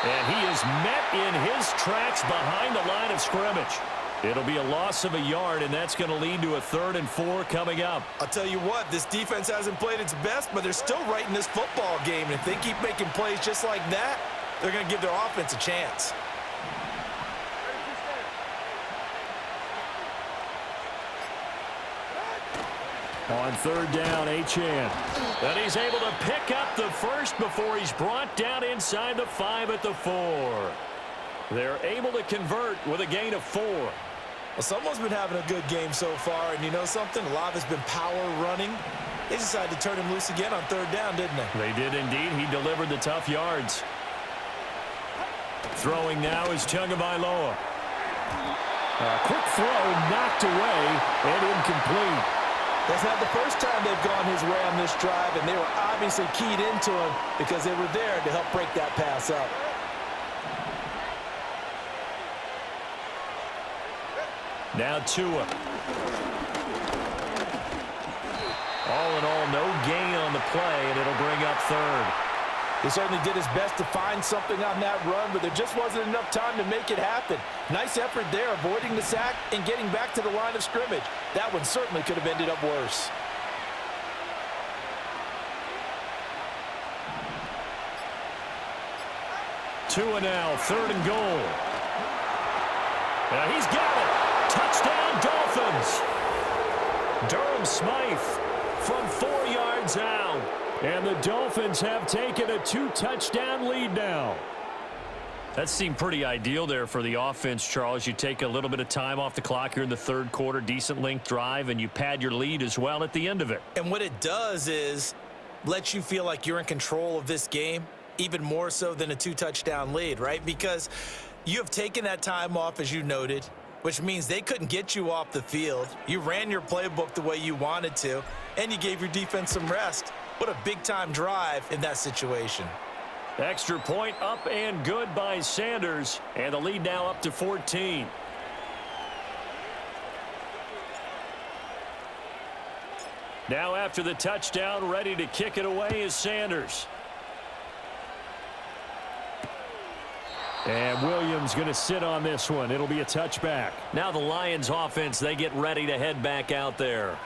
And he is met in his tracks behind the line of scrimmage. It'll be a loss of a yard, and that's going to lead to a 3rd and 4 coming up. I'll tell you what, this defense hasn't played its best, but they're still right in this football game. And if they keep making plays just like that, they're going to give their offense a chance. On 3rd down, Achane. And he's able to pick up the first before he's brought down inside the 5 at the 4. They're able to convert with a gain of 4. Well, someone's been having a good game so far, and you know something? A lot of it's been power running. They decided to turn him loose again on 3rd down, didn't they? They did indeed. He delivered the tough yards. Throwing now is Tagovailoa. A quick throw knocked away and incomplete. That's not the first time they've gone his way on this drive, and they were obviously keyed into him because they were there to help break that pass up. Now Tua. All in all, no gain on the play, and it'll bring up 3rd. He certainly did his best to find something on that run, but there just wasn't enough time to make it happen. Nice effort there, avoiding the sack and getting back to the line of scrimmage. That one certainly could have ended up worse. Tua now, 3rd and goal. He's got it. Touchdown, Dolphins. Durham Smythe from 4 yards out. And the Dolphins have taken a 2-touchdown lead now. That seemed pretty ideal there for the offense, Charles. You take a little bit of time off the clock here in the 3rd quarter, decent length drive, and you pad your lead as well at the end of it. And what it does is let you feel like you're in control of this game, even more so than a 2-touchdown lead, right? Because you have taken that time off, as you noted, which means they couldn't get you off the field. You ran your playbook the way you wanted to, and you gave your defense some rest. What a big-time drive in that situation. Extra point up and good by Sanders, and the lead now up to 14. Now after the touchdown, ready to kick it away is Sanders. And Williams going to sit on this one. It'll be a touchback. Now the Lions offense, they get ready to head back out there.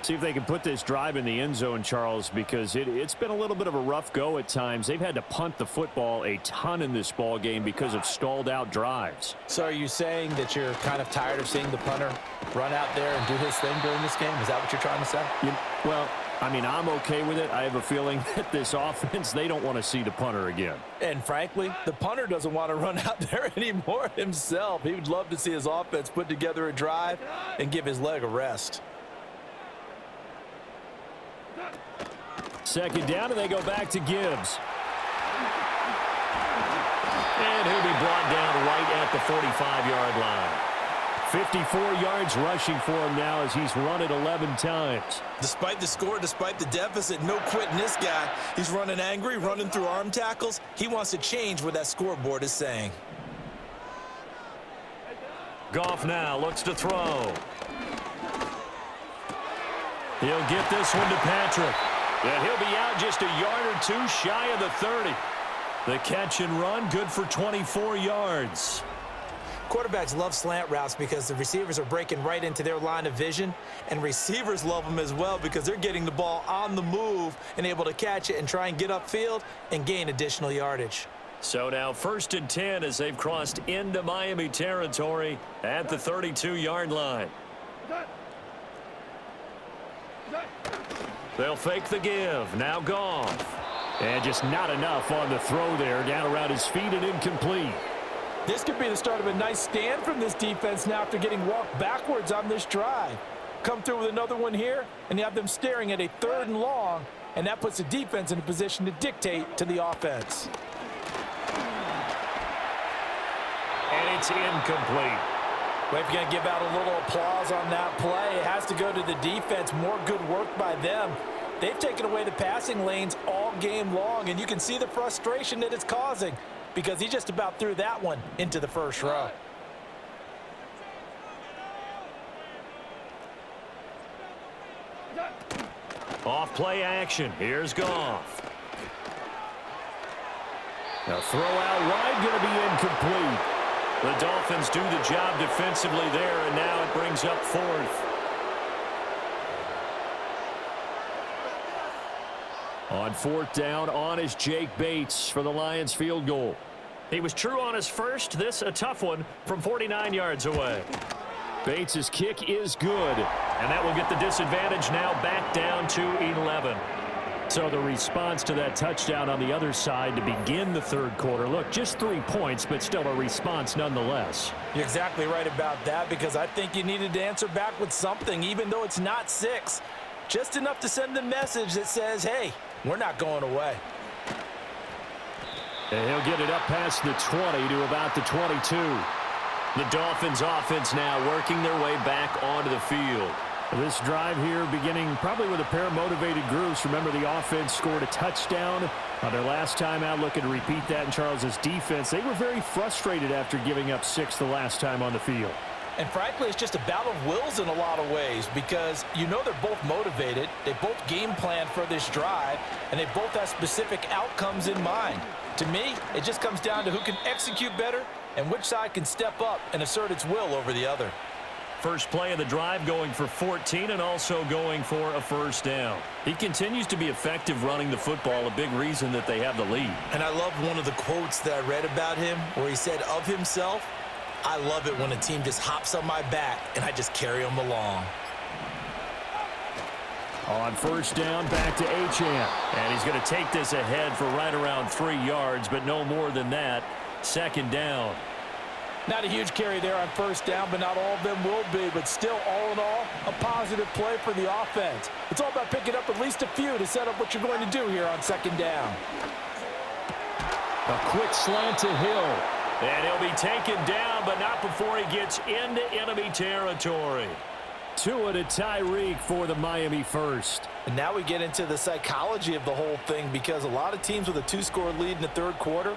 See if they can put this drive in the end zone, Charles, because it's been a little bit of a rough go at times. They've had to punt the football a ton in this ball game because of stalled out drives. So are you saying that you're kind of tired of seeing the punter run out there and do his thing during this game? Is that what you're trying to say? Well, I mean, I'm okay with it. I have a feeling that this offense, they don't want to see the punter again. And frankly, the punter doesn't want to run out there anymore himself. He would love to see his offense put together a drive and give his leg a rest. 2nd down, and they go back to Gibbs. And he'll be brought down right at the 45-yard line. 54 yards rushing for him now as he's run it 11 times. Despite the score, despite the deficit, no quitting this guy. He's running angry, running through arm tackles. He wants to change what that scoreboard is saying. Goff now looks to throw. He'll get this one to Patrick. And he'll be out just a yard or two shy of the 30. The catch and run, good for 24 yards. Quarterbacks love slant routes because the receivers are breaking right into their line of vision, and receivers love them as well because they're getting the ball on the move and able to catch it and try and get upfield and gain additional yardage. So now 1st and 10 as they've crossed into Miami territory at the 32-yard line. They'll fake the give. Now Goff. And just not enough on the throw there. Down around his feet and incomplete. This could be the start of a nice stand from this defense now after getting walked backwards on this drive. Come through with another one here, and you have them staring at a 3rd and long, and that puts the defense in a position to dictate to the offense. And It's incomplete. Well, if you're going to give out a little applause on that play, it has to go to the defense. More good work by them. They've taken away the passing lanes all game long, and you can see the frustration that it's causing because he just about threw that one into the first row. Off play action. Here's Goff. A throw out wide going to be incomplete. The Dolphins do the job defensively there, and now it brings up fourth. On fourth down, on is Jake Bates for the Lions field goal. He was true on his first. This a tough one from 49 yards away. Bates' kick is good, and that will get the disadvantage now back down to 11. So the response to that touchdown on the other side to begin the third quarter. Look, just 3 points, but still a response nonetheless. You're exactly right about that because I think you needed to answer back with something, even though it's not 6. Just enough to send the message that says, hey, we're not going away. And he'll get it up past the 20 to about the 22. The Dolphins offense now working their way back onto the field. This drive here beginning probably with a pair of motivated groups. Remember, the offense scored a touchdown on their last time out, looking to repeat that in Charles's defense. They were very frustrated after giving up 6 the last time on the field. And frankly, it's just a battle of wills in a lot of ways because you know they're both motivated, they both game plan for this drive, and they both have specific outcomes in mind. To me, it just comes down to who can execute better and which side can step up and assert its will over the other. First play of the drive going for 14 and also going for a first down. He continues to be effective running the football, a big reason that they have the lead. And I love one of the quotes that I read about him where he said of himself, I love it when a team just hops on my back and I just carry them along. On first down, back to Achane. And he's going to take this ahead for right around 3 yards, but no more than that. Second down. Not a huge carry there on first down, but not all of them will be. But still, all in all, a positive play for the offense. It's all about picking up at least a few to set up what you're going to do here on second down. A quick slant to Hill. And he'll be taken down, but not before he gets into enemy territory. Tua to Tyreek for the Miami first. And now we get into the psychology of the whole thing because a lot of teams with a 2-score lead in the third quarter,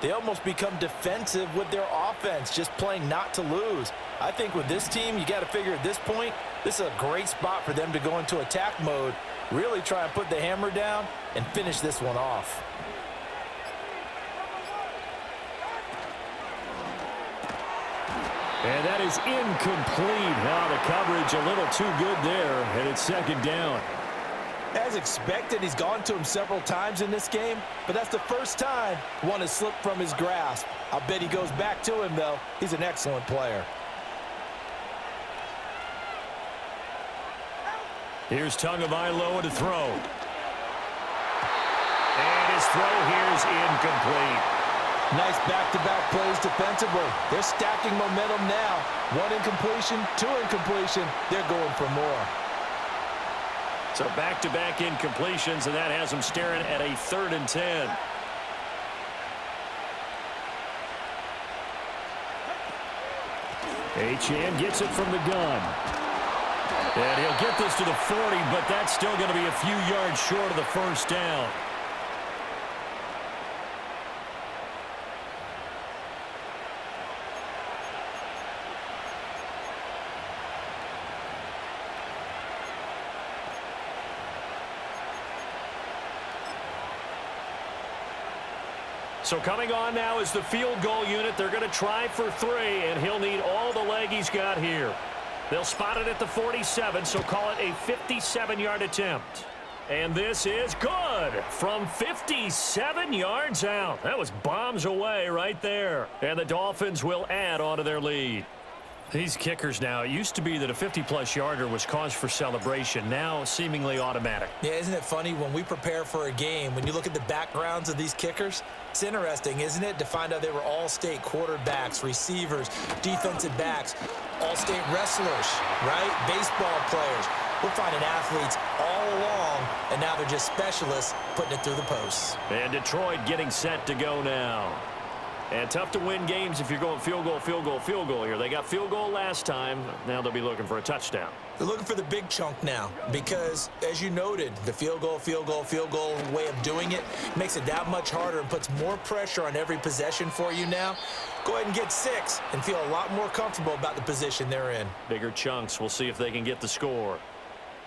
they almost become defensive with their offense, just playing not to lose. I think with this team, you got to figure at this point, this is a great spot for them to go into attack mode, really try and put the hammer down and finish this one off. And that is incomplete. Now the coverage a little too good there, and it's second down. As expected, he's gone to him several times in this game, but that's the first time one has slipped from his grasp. I'll bet he goes back to him, though. He's an excellent player. Here's Tagovailoa to throw. And his throw here is incomplete. Nice back-to-back plays defensively. They're stacking momentum now. 1 incompletion, 2 incompletion. They're going for more. So back-to-back incompletions, and that has them staring at a 3rd and 10. Achane gets it from the gun. And he'll get this to the 40, but that's still going to be a few yards short of the first down. So coming on now is the field goal unit. They're going to try for 3, and he'll need all the leg he's got here. They'll spot it at the 47, so call it a 57-yard attempt. And this is good from 57 yards out. That was bombs away right there. And the Dolphins will add on to their lead. These kickers now, it used to be that a 50-plus yarder was cause for celebration. Now seemingly automatic. Yeah, isn't it funny when we prepare for a game, when you look at the backgrounds of these kickers, it's interesting, isn't it, to find out they were all-state quarterbacks, receivers, defensive backs, all-state wrestlers, right? Baseball players. We're finding athletes all along, and now they're just specialists putting it through the posts. And Detroit getting set to go now. And tough to win games if you're going field goal, field goal, field goal here. They got field goal last time. Now they'll be looking for a touchdown. They're looking for the big chunk now because, as you noted, the field goal way of doing it makes it that much harder and puts more pressure on every possession for you now. Go ahead and get 6 and feel a lot more comfortable about the position they're in. Bigger chunks. We'll see if they can get the score.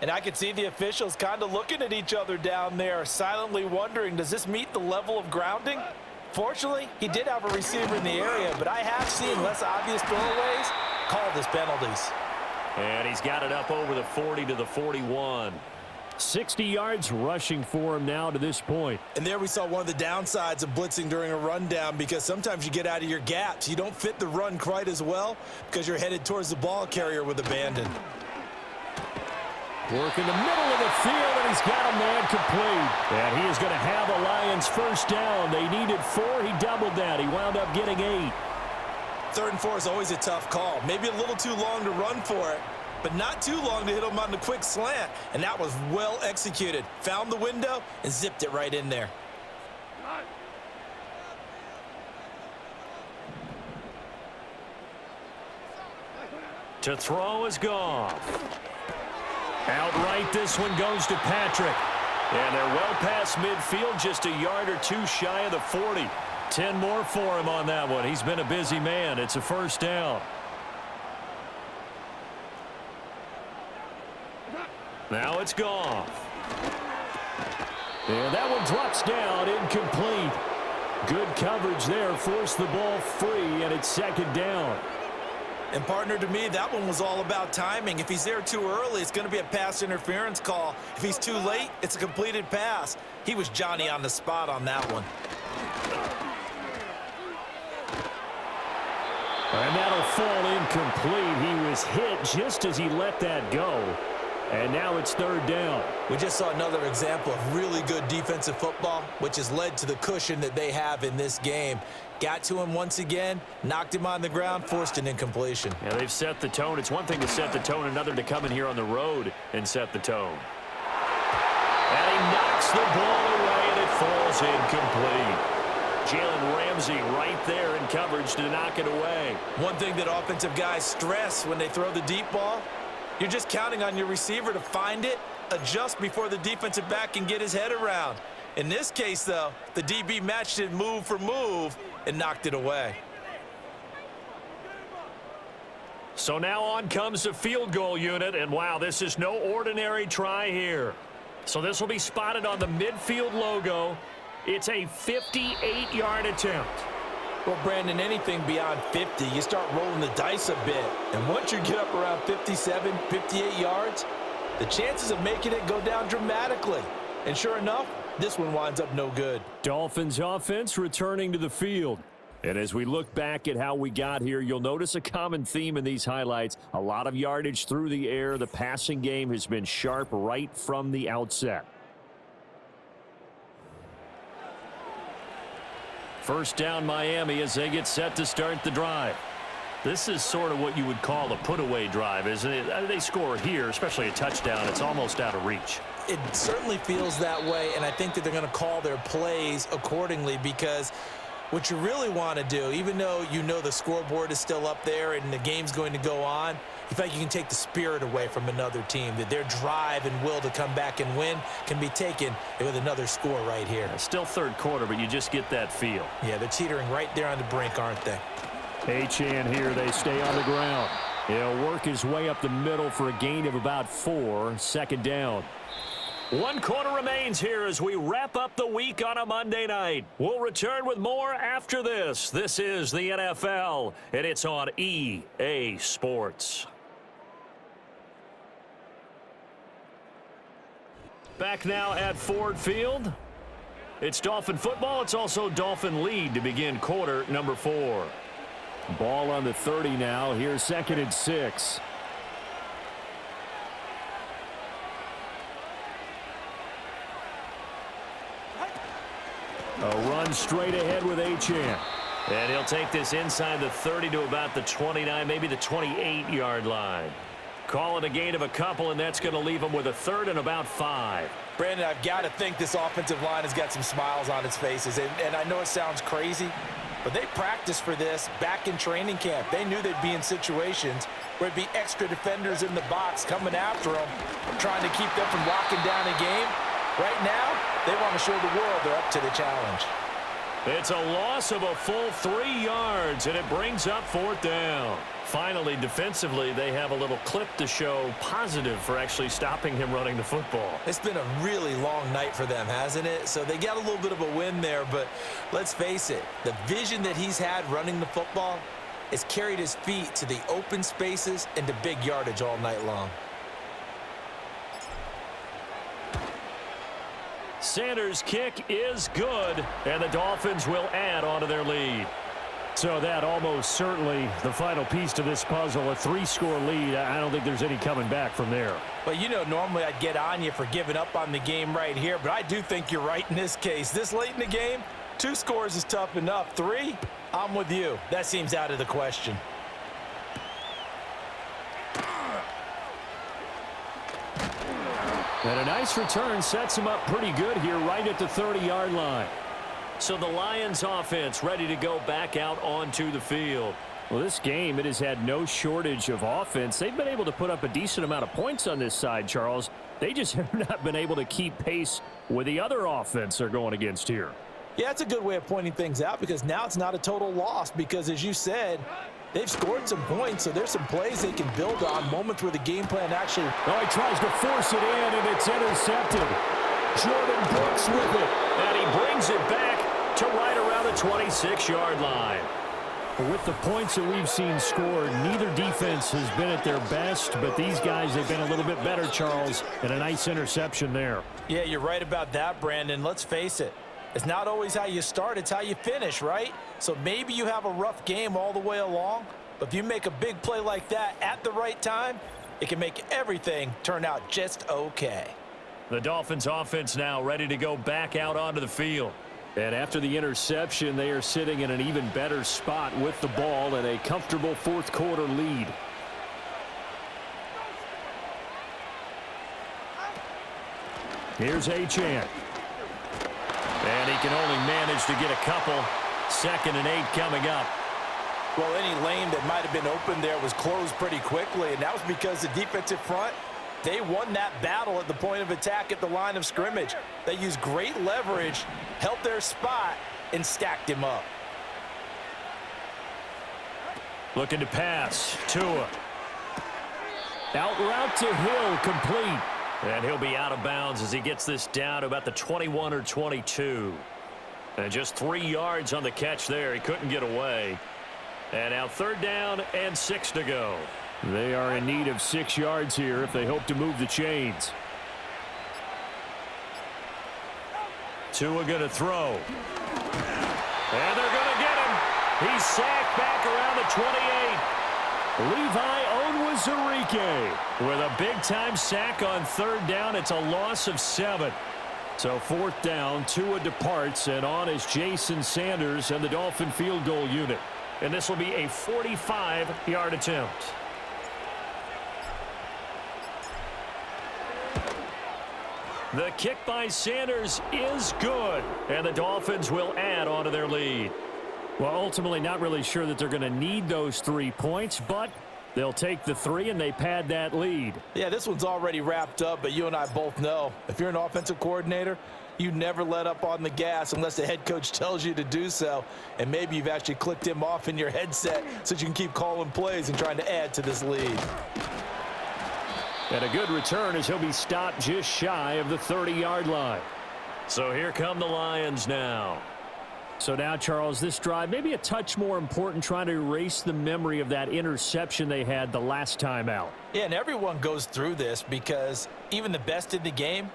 And I can see the officials kind of looking at each other down there, silently wondering, does this meet the level of grounding? Fortunately, he did have a receiver in the area, but I have seen less obvious throwaways called as penalties. And he's got it up over the 40 to the 41. 60 yards rushing for him now to this point. And there we saw one of the downsides of blitzing during a rundown, because sometimes you get out of your gaps. You don't fit the run quite as well because you're headed towards the ball carrier with abandon. Work in the middle of the field, and he's got a man complete. And he is going to have a Lions first down. They needed 4. He doubled that. He wound up getting 8. 3rd and 4 is always a tough call. Maybe a little too long to run for it, but not too long to hit him on the quick slant. And that was well executed. Found the window and zipped it right in there. To throw is Goff. Outright, this one goes to Patrick. And they're well past midfield, just a yard or 2 shy of the 40. 10 more for him on that one. He's been a busy man. It's a first down. Now it's Goff. And that one drops down, incomplete. Good coverage there, forced the ball free, and it's 2nd down. And partner, to me, that one was all about timing. If he's there too early, it's going to be a pass interference call. If he's too late, it's a completed pass. He was Johnny on the spot on that one. And that'll fall incomplete. He was hit just as he let that go. And now it's 3rd down. We just saw another example of really good defensive football, which has led to the cushion that they have in this game. Got to him once again, knocked him on the ground, forced an incompletion. Yeah, they've set the tone. It's one thing to set the tone, another to come in here on the road and set the tone. And he knocks the ball away, and it falls incomplete. Jalen Ramsey right there in coverage to knock it away. One thing that offensive guys stress when they throw the deep ball, you're just counting on your receiver to find it, adjust before the defensive back can get his head around. In this case, though, the DB matched it move for move and knocked it away. So now on comes the field goal unit, and wow, this is no ordinary try here. So this will be spotted on the midfield logo. It's a 58-yard attempt. Well, Brandon, anything beyond 50, you start rolling the dice a bit. And once you get up around 57, 58 yards, the chances of making it go down dramatically. And sure enough, this one winds up no good. Dolphins offense returning to the field. And as we look back at how we got here, you'll notice a common theme in these highlights. A lot of yardage through the air. The passing game has been sharp right from the outset. First down Miami as they get set to start the drive. This is sort of what you would call a put-away drive, isn't it? They score here, especially a touchdown. It's almost out of reach. It certainly feels that way, and I think that they're going to call their plays accordingly, because what you really want to do, even though you know the scoreboard is still up there and the game's going to go on, you feel like you can take the spirit away from another team, that their drive and will to come back and win can be taken with another score right here. Still 3rd quarter, but you just get that feel. Yeah, they're teetering right there on the brink, aren't they? Achane here, they stay on the ground. He'll work his way up the middle for a gain of about 4, 2nd down. 1 quarter remains here as we wrap up the week on a Monday night. We'll return with more after this. This is the NFL, and it's on EA Sports. Back now at Ford Field. It's Dolphin football. It's also Dolphin lead to begin quarter number 4. Ball on the 30 now. Here's 2nd and 6. A run straight ahead with Achane. And he'll take this inside the 30 to about the 29, maybe the 28-yard line. Call it a gain of a couple, and that's going to leave him with a 3rd and about 5. Brandon, I've got to think this offensive line has got some smiles on its faces. And I know it sounds crazy, but they practiced for this back in training camp. They knew they'd be in situations where it'd be extra defenders in the box coming after them, trying to keep them from locking down a game. Right now, they want to show the world they're up to the challenge. It's a loss of a full 3 yards, and it brings up 4th down. Finally, defensively, they have a little clip to show positive for actually stopping him running the football. It's been a really long night for them, hasn't it? So they got a little bit of a win there, but let's face it, the vision that he's had running the football has carried his feet to the open spaces and to big yardage all night long. Sanders' kick is good, and the Dolphins will add on to their lead. So that almost certainly the final piece to this puzzle, a 3-score lead. I don't think there's any coming back from there. But, you know, normally I'd get on you for giving up on the game right here, but I do think you're right in this case. This late in the game, 2 scores is tough enough. 3, I'm with you. That seems out of the question. And a nice return sets him up pretty good here right at the 30-yard line. So the Lions offense ready to go back out onto the field. Well, this game, it has had no shortage of offense. They've been able to put up a decent amount of points on this side, Charles. They just have not been able to keep pace with the other offense they're going against here. Yeah, that's a good way of pointing things out because now it's not a total loss because, as you said, they've scored some points, so there's some plays they can build on, moments where the game plan actually... Oh, he tries to force it in, and it's intercepted. Jordan Brooks with it. And he brings it back to right around the 26-yard line. With the points that we've seen scored, neither defense has been at their best, but these guys have been a little bit better, Charles, and a nice interception there. Yeah, you're right about that, Brandon. Let's face it. It's not always how you start, it's how you finish, right? So maybe you have a rough game all the way along, but if you make a big play like that at the right time, it can make everything turn out just okay. The Dolphins offense now ready to go back out onto the field. And after the interception, they are sitting in an even better spot with the ball and a comfortable 4th quarter lead. Here's Achane. And he can only manage to get a couple. 2nd and 8 coming up. Well, any lane that might have been open there was closed pretty quickly, and that was because the defensive front, they won that battle at the point of attack at the line of scrimmage. They used great leverage, held their spot, and stacked him up. Looking to pass. Tua. Out route to Hill, complete. And he'll be out of bounds as he gets this down to about the 21 or 22. And just 3 yards on the catch there. He couldn't get away. And now 3rd down and 6 to go. They are in need of 6 yards here if they hope to move the chains. Tua going to throw. And they're going to get him. He's sacked back around the 28. Levi Onwuzurike with a big-time sack on 3rd down. It's a loss of 7. So 4th down, Tua departs, and on is Jason Sanders and the Dolphin field goal unit. And this will be a 45-yard attempt. The kick by Sanders is good, and the Dolphins will add on to their lead. Well, ultimately not really sure that they're going to need those 3 points, but they'll take the 3 and they pad that lead. Yeah, this one's already wrapped up, but you and I both know if you're an offensive coordinator, you never let up on the gas unless the head coach tells you to do so. And maybe you've actually clicked him off in your headset so that you can keep calling plays and trying to add to this lead. And a good return as he'll be stopped just shy of the 30-yard line. So here come the Lions now. So now, Charles, this drive maybe a touch more important, trying to erase the memory of that interception they had the last time out. Yeah, and everyone goes through this because even the best in the game,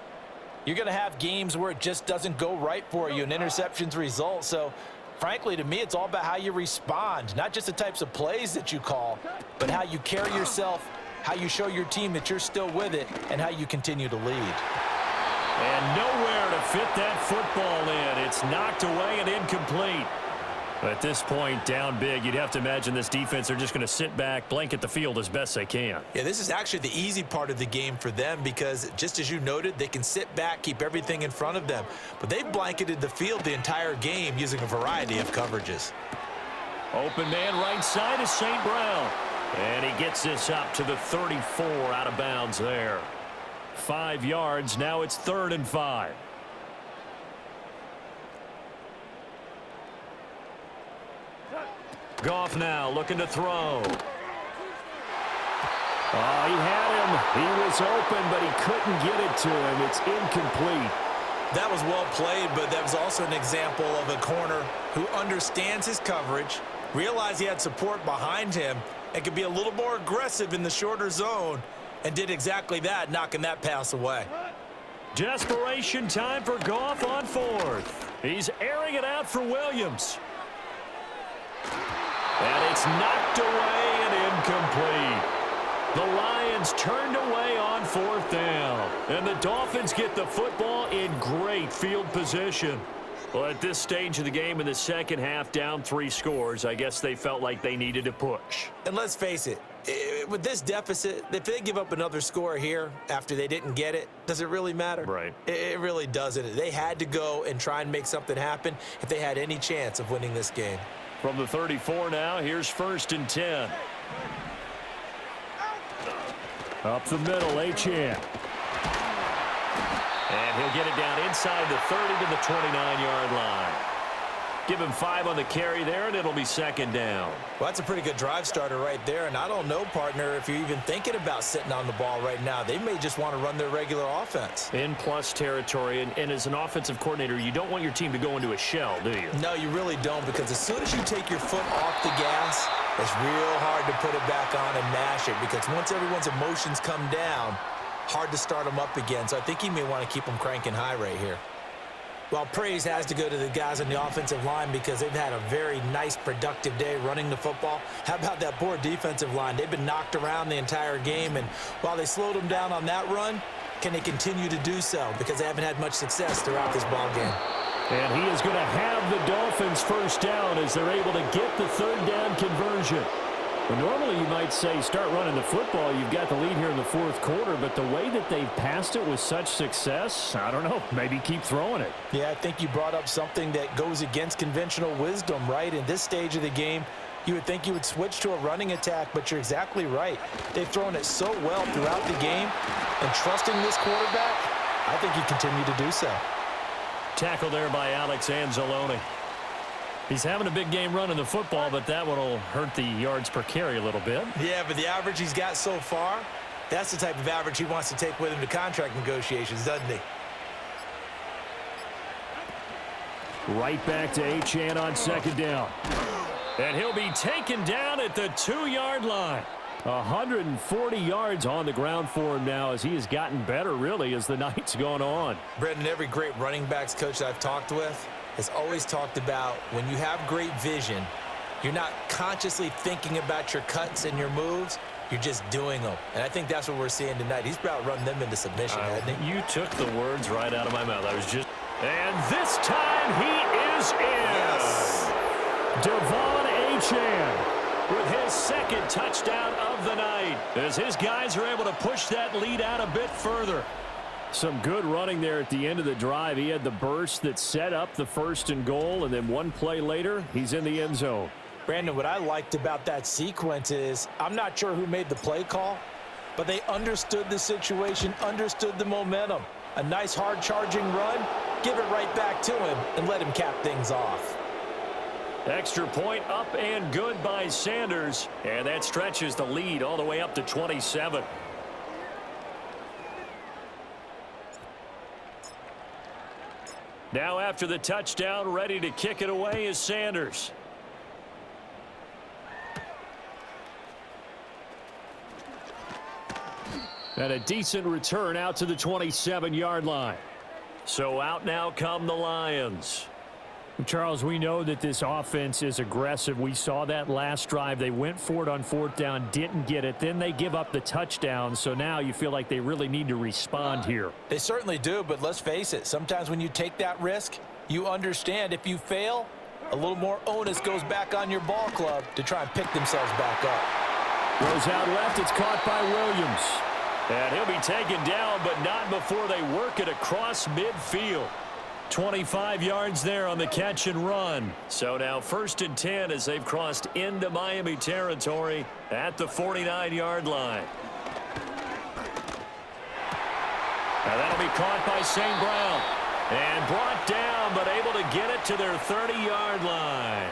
you're going to have games where it just doesn't go right for you and interceptions result. So, frankly, to me, it's all about how you respond, not just the types of plays that you call, but how you carry yourself, how you show your team that you're still with it, and how you continue to lead. And nowhere to fit that football in. It's knocked away and incomplete. At this point, down big, you'd have to imagine this defense are just going to sit back, blanket the field as best they can. Yeah, this is actually the easy part of the game for them because, just as you noted, they can sit back, keep everything in front of them. But they've blanketed the field the entire game using a variety of coverages. Open man right side is St. Brown. And he gets this up to the 34 out of bounds there. 5 yards. Now it's 3rd and 5. Goff now looking to throw. Oh, he had him. He was open, but he couldn't get it to him. It's incomplete. That was well played, but that was also an example of a corner who understands his coverage, realized he had support behind him, and could be a little more aggressive in the shorter zone, and did exactly that, knocking that pass away. Desperation time for Goff on 4th. He's airing it out for Williams. And it's knocked away and incomplete. The Lions turned away on 4th down. And the Dolphins get the football in great field position. Well, at this stage of the game in the second half, down 3 scores, I guess they felt like they needed to push. And let's face it, with this deficit, if they give up another score here after they didn't get it, does it really matter? Right. It really doesn't. They had to go and try and make something happen if they had any chance of winning this game. From the 34 now, here's 1st and 10. Up the middle, Achane. And he'll get it down inside the 30 to the 29-yard line. Give him 5 on the carry there, and it'll be 2nd down. Well, that's a pretty good drive starter right there, and I don't know, partner, if you're even thinking about sitting on the ball right now. They may just want to run their regular offense. In plus territory, and as an offensive coordinator, you don't want your team to go into a shell, do you? No, you really don't, because as soon as you take your foot off the gas, it's real hard to put it back on and mash it, because once everyone's emotions come down, hard to start them up again. So I think he may want to keep them cranking high right here. Well, praise has to go to the guys on the offensive line because they've had a very nice, productive day running the football. How about that poor defensive line? They've been knocked around the entire game, and while they slowed them down on that run, can they continue to do so? Because they haven't had much success throughout this ball game. And he is going to have the Dolphins 1st down as they're able to get the 3rd down conversion. Well, normally you might say start running the football. You've got the lead here in the 4th quarter, but the way that they've passed it with such success, I don't know, maybe keep throwing it. Yeah, I think you brought up something that goes against conventional wisdom, right? In this stage of the game, you would think you would switch to a running attack, but you're exactly right. They've thrown it so well throughout the game, and trusting this quarterback, I think you continue to do so. Tackle there by Alex Anzalone. He's having a big game running the football, but that one will hurt the yards per carry a little bit. Yeah, but the average he's got so far, that's the type of average he wants to take with him to contract negotiations, doesn't he? Right back to Achane on 2nd down. And he'll be taken down at the 2-yard line. 140 yards on the ground for him now as he has gotten better, really, as the night's gone on. Brendan, every great running backs coach that I've talked with has always talked about when you have great vision, you're not consciously thinking about your cuts and your moves, you're just doing them. And I think that's what we're seeing tonight. He's about running them into submission, hasn't he? You took the words right out of my mouth. I was just... And this time he is in. Yes. Devon Achane with his 2nd touchdown of the night as his guys are able to push that lead out a bit further. Some good running there at the end of the drive. He had the burst that set up the 1st and goal, and then one play later, he's in the end zone. Brandon, what I liked about that sequence is I'm not sure who made the play call, but they understood the situation, understood the momentum. A nice hard-charging run, give it right back to him, and let him cap things off. Extra point up and good by Sanders, and that stretches the lead all the way up to 27. Now after the touchdown, ready to kick it away is Sanders. And a decent return out to the 27-yard line. So out now come the Lions. Charles, we know that this offense is aggressive. We saw that last drive. They went for it on 4th down, didn't get it. Then they give up the touchdown. So now you feel like they really need to respond here. They certainly do, but let's face it. Sometimes when you take that risk, you understand if you fail, a little more onus goes back on your ball club to try and pick themselves back up. Goes out left. It's caught by Williams. And he'll be taken down, but not before they work it across midfield. 25 yards there on the catch and run. So now 1st and 10 as they've crossed into Miami territory at the 49-yard line. Now that'll be caught by St. Brown. And brought down, but able to get it to their 30-yard line.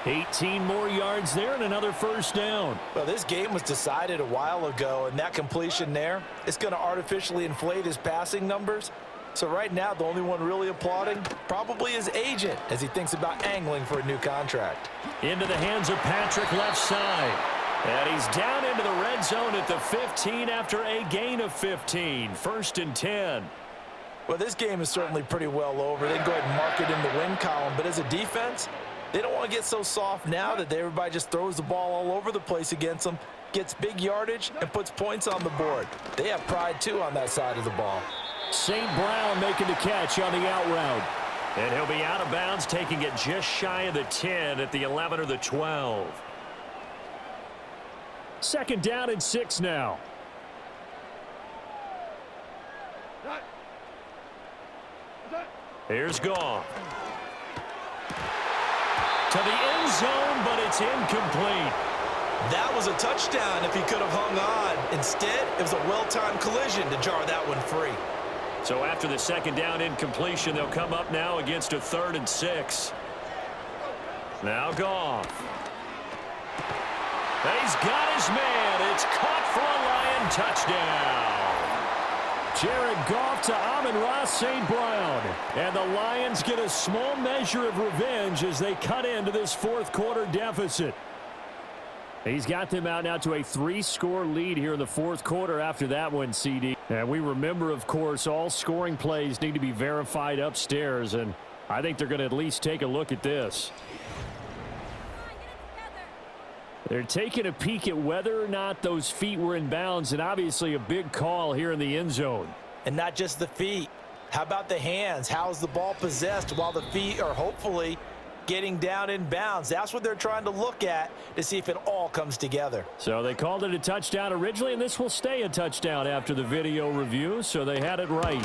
18 more yards there and another first down. Well, this game was decided a while ago, and that completion there is going to artificially inflate his passing numbers. So right now, the only one really applauding probably his agent as he thinks about angling for a new contract. Into the hands of Patrick left side. And he's down into the red zone at the 15 after a gain of 15. 1st and 10. Well, this game is certainly pretty well over. They can go ahead and mark it in the win column. But as a defense, they don't want to get so soft now that everybody just throws the ball all over the place against them, gets big yardage, and puts points on the board. They have pride, too, on that side of the ball. St. Brown making the catch on the out route. And he'll be out of bounds, taking it just shy of the 10 at the 11 or the 12. 2nd down and 6 now. Here's Goff. To the end zone, but it's incomplete. That was a touchdown if he could have hung on. Instead, it was a well-timed collision to jar that one free. So after the 2nd down incompletion, they'll come up now against a 3rd and 6. Now Goff. He's got his man. It's caught for a Lion touchdown. Jared Goff to Amon-Ra St. Brown. And the Lions get a small measure of revenge as they cut into this 4th quarter deficit. He's got them out now to a 3-score lead here in the 4th quarter after that one, CD. And we remember, of course, all scoring plays need to be verified upstairs. And I think they're going to at least take a look at this. They're taking a peek at whether or not those feet were in bounds, and obviously a big call here in the end zone. And not just the feet. How about the hands? How's the ball possessed while the feet are hopefully getting down in bounds? That's what they're trying to look at to see if it all comes together. So they called it a touchdown originally, and this will stay a touchdown after the video review, so they had it right.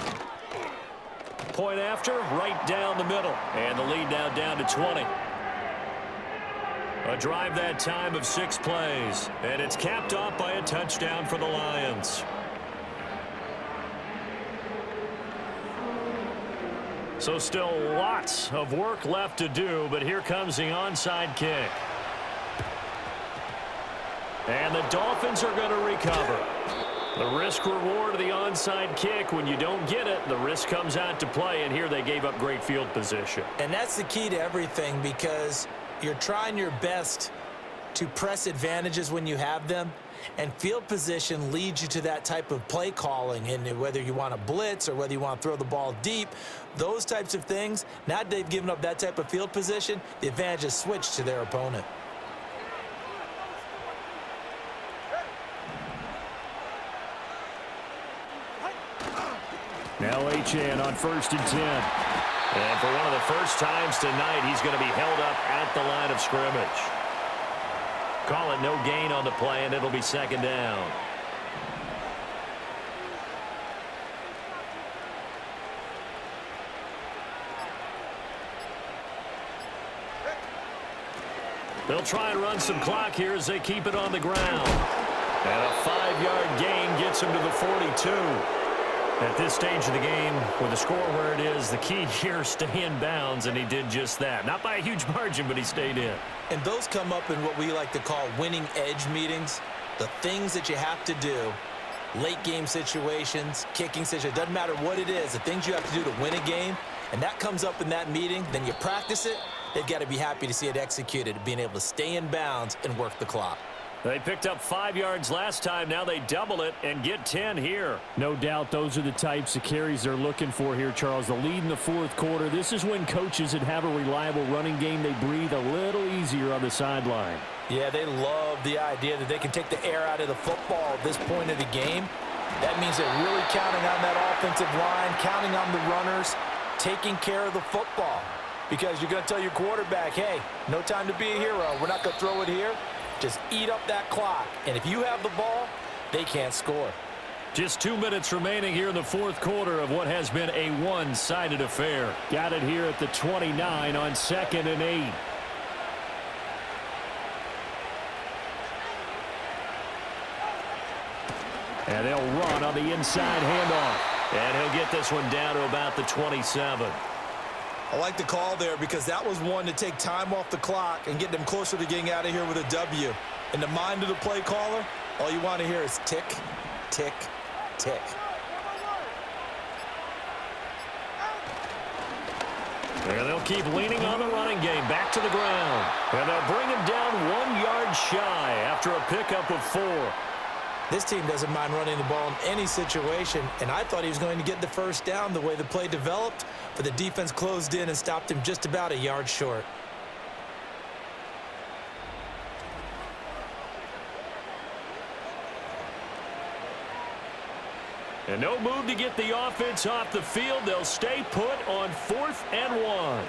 Point after, right down the middle. And the lead now down to 20. A drive that time of 6 plays. And it's capped off by a touchdown for the Lions. So still lots of work left to do, but here comes the onside kick. And the Dolphins are going to recover. The risk-reward of the onside kick, when you don't get it, the risk comes out to play, and here they gave up great field position. And that's the key to everything, because you're trying your best to press advantages when you have them, and field position leads you to that type of play calling. And whether you want to blitz or whether you want to throw the ball deep, those types of things, now that they've given up that type of field position, the advantage is switched to their opponent. Now H.A.N. on 1st and 10. And for one of the first times tonight, he's going to be held up at the line of scrimmage. Call it no gain on the play, and it'll be 2nd down. They'll try and run some clock here as they keep it on the ground. And a 5-yard gain gets him to the 42. At this stage of the game, with the score where it is, the key here, stay in bounds, and he did just that. Not by a huge margin, but he stayed in. And those come up in what we like to call winning edge meetings. The things that you have to do, late game situations, kicking situations, doesn't matter what it is, the things you have to do to win a game, and that comes up in that meeting, then you practice it, they've got to be happy to see it executed, being able to stay in bounds and work the clock. They picked up 5 yards last time. Now they double it and get 10 here. No doubt those are the types of carries they're looking for here, Charles. The lead in the 4th quarter. This is when coaches that have a reliable running game, they breathe a little easier on the sideline. Yeah, they love the idea that they can take the air out of the football at this point of the game. That means they're really counting on that offensive line, counting on the runners, taking care of the football. Because you're going to tell your quarterback, hey, no time to be a hero. We're not going to throw it here. Just eat up that clock. And if you have the ball, they can't score. Just 2 minutes remaining here in the fourth quarter of what has been a one-sided affair. Got it here at the 29 on 2nd and 8. And they'll run on the inside handoff. And he'll get this one down to about the 27. I like the call there because that was one to take time off the clock and get them closer to getting out of here with a W. In the mind of the play caller, all you want to hear is tick, tick, tick. And they'll keep leaning on the running game. Back to the ground. And they'll bring him down 1 yard shy after a pickup of 4. This team doesn't mind running the ball in any situation, and I thought he was going to get the first down the way the play developed, but the defense closed in and stopped him just about a yard short. And no move to get the offense off the field. They'll stay put on 4th and 1.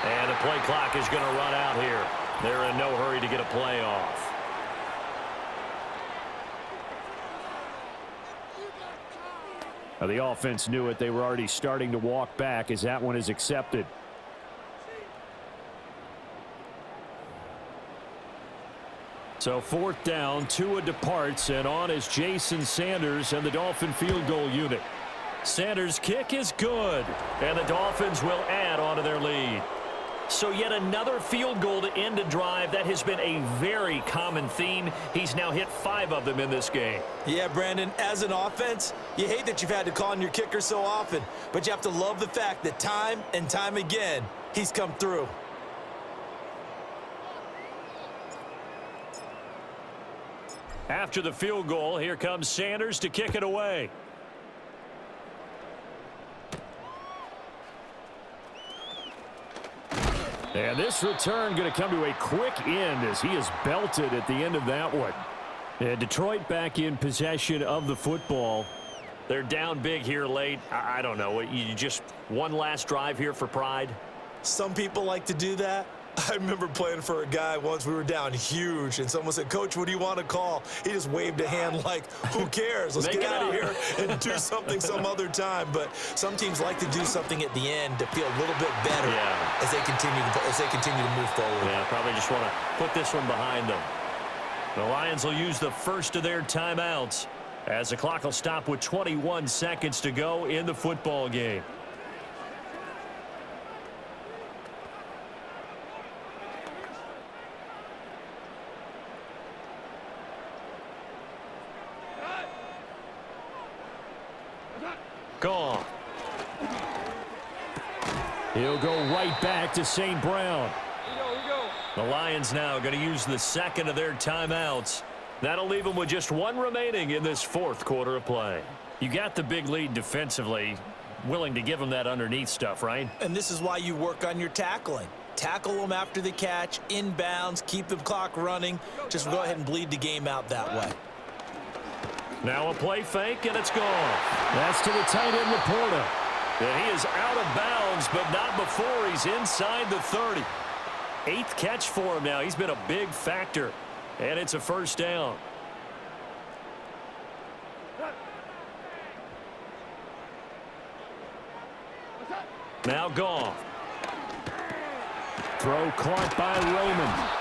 And the play clock is going to run out here. They're in no hurry to get a play off. Now the offense knew it. They were already starting to walk back as that one is accepted. So 4th down, Tua departs, and on is Jason Sanders and the Dolphin field goal unit. Sanders' kick is good, and the Dolphins will add on to their lead. So yet another field goal to end a drive. That has been a very common theme. He's now hit 5 of them in this game. Yeah, Brandon, as an offense, you hate that you've had to call on your kicker so often, but you have to love the fact that time and time again, he's come through. After the field goal, here comes Sanders to kick it away. And this return going to come to a quick end as he is belted at the end of that one. And Detroit back in possession of the football. They're down big here late. I don't know. You just one last drive here for pride? Some people like to do that. I remember playing for a guy once. We were down huge, and someone said, "Coach, what do you want to call?" He just waved a hand like, who cares? Let's get out of here and do something some other time. But some teams like to do something at the end to feel a little bit better as they continue to move forward. Yeah, probably just want to put this one behind them. The Lions will use the first of their timeouts as the clock will stop with 21 seconds to go in the football game. Gone. He'll go right back to St. Brown. The Lions now going to use the second of their timeouts. That'll leave them with just one remaining in this fourth quarter of play. You got the big lead defensively. Willing to give them that underneath stuff, right? And this is why you work on your tackling. Tackle them after the catch, inbounds, keep the clock running. Just go ahead and bleed the game out that way. Now a play fake, and it's gone. That's to the tight end, Laporta. And he is out of bounds, but not before he's inside the 30. 8th catch for him now. He's been a big factor, and it's a first down. Now gone. Throw caught by Raymond.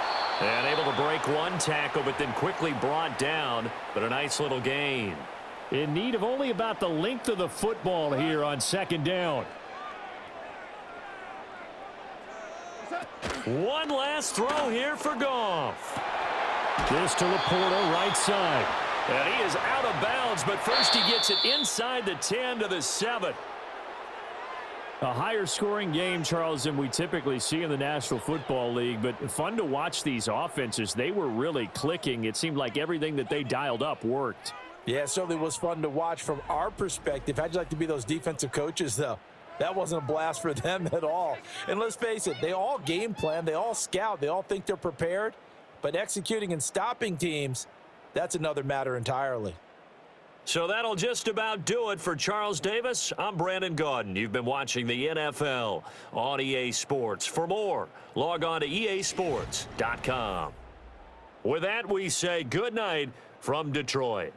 And able to break one tackle, but then quickly brought down. But a nice little gain. In need of only about the length of the football here on second down. One last throw here for Goff. This to Laporta, right side. And he is out of bounds, but first he gets it inside the 10 to the 7. A higher scoring game, Charles, than we typically see in the National Football League, but fun to watch these offenses. They were really clicking. It seemed like everything that they dialed up worked. Yeah, it certainly was fun to watch from our perspective. How'd you like to be those defensive coaches, though? That wasn't a blast for them at all. And let's face it, they all game plan, they all scout, they all think they're prepared, but executing and stopping teams, that's another matter entirely. So that'll just about do it for Charles Davis. I'm Brandon Gaudin. You've been watching the NFL on EA Sports. For more, log on to easports.com. With that, we say good night from Detroit.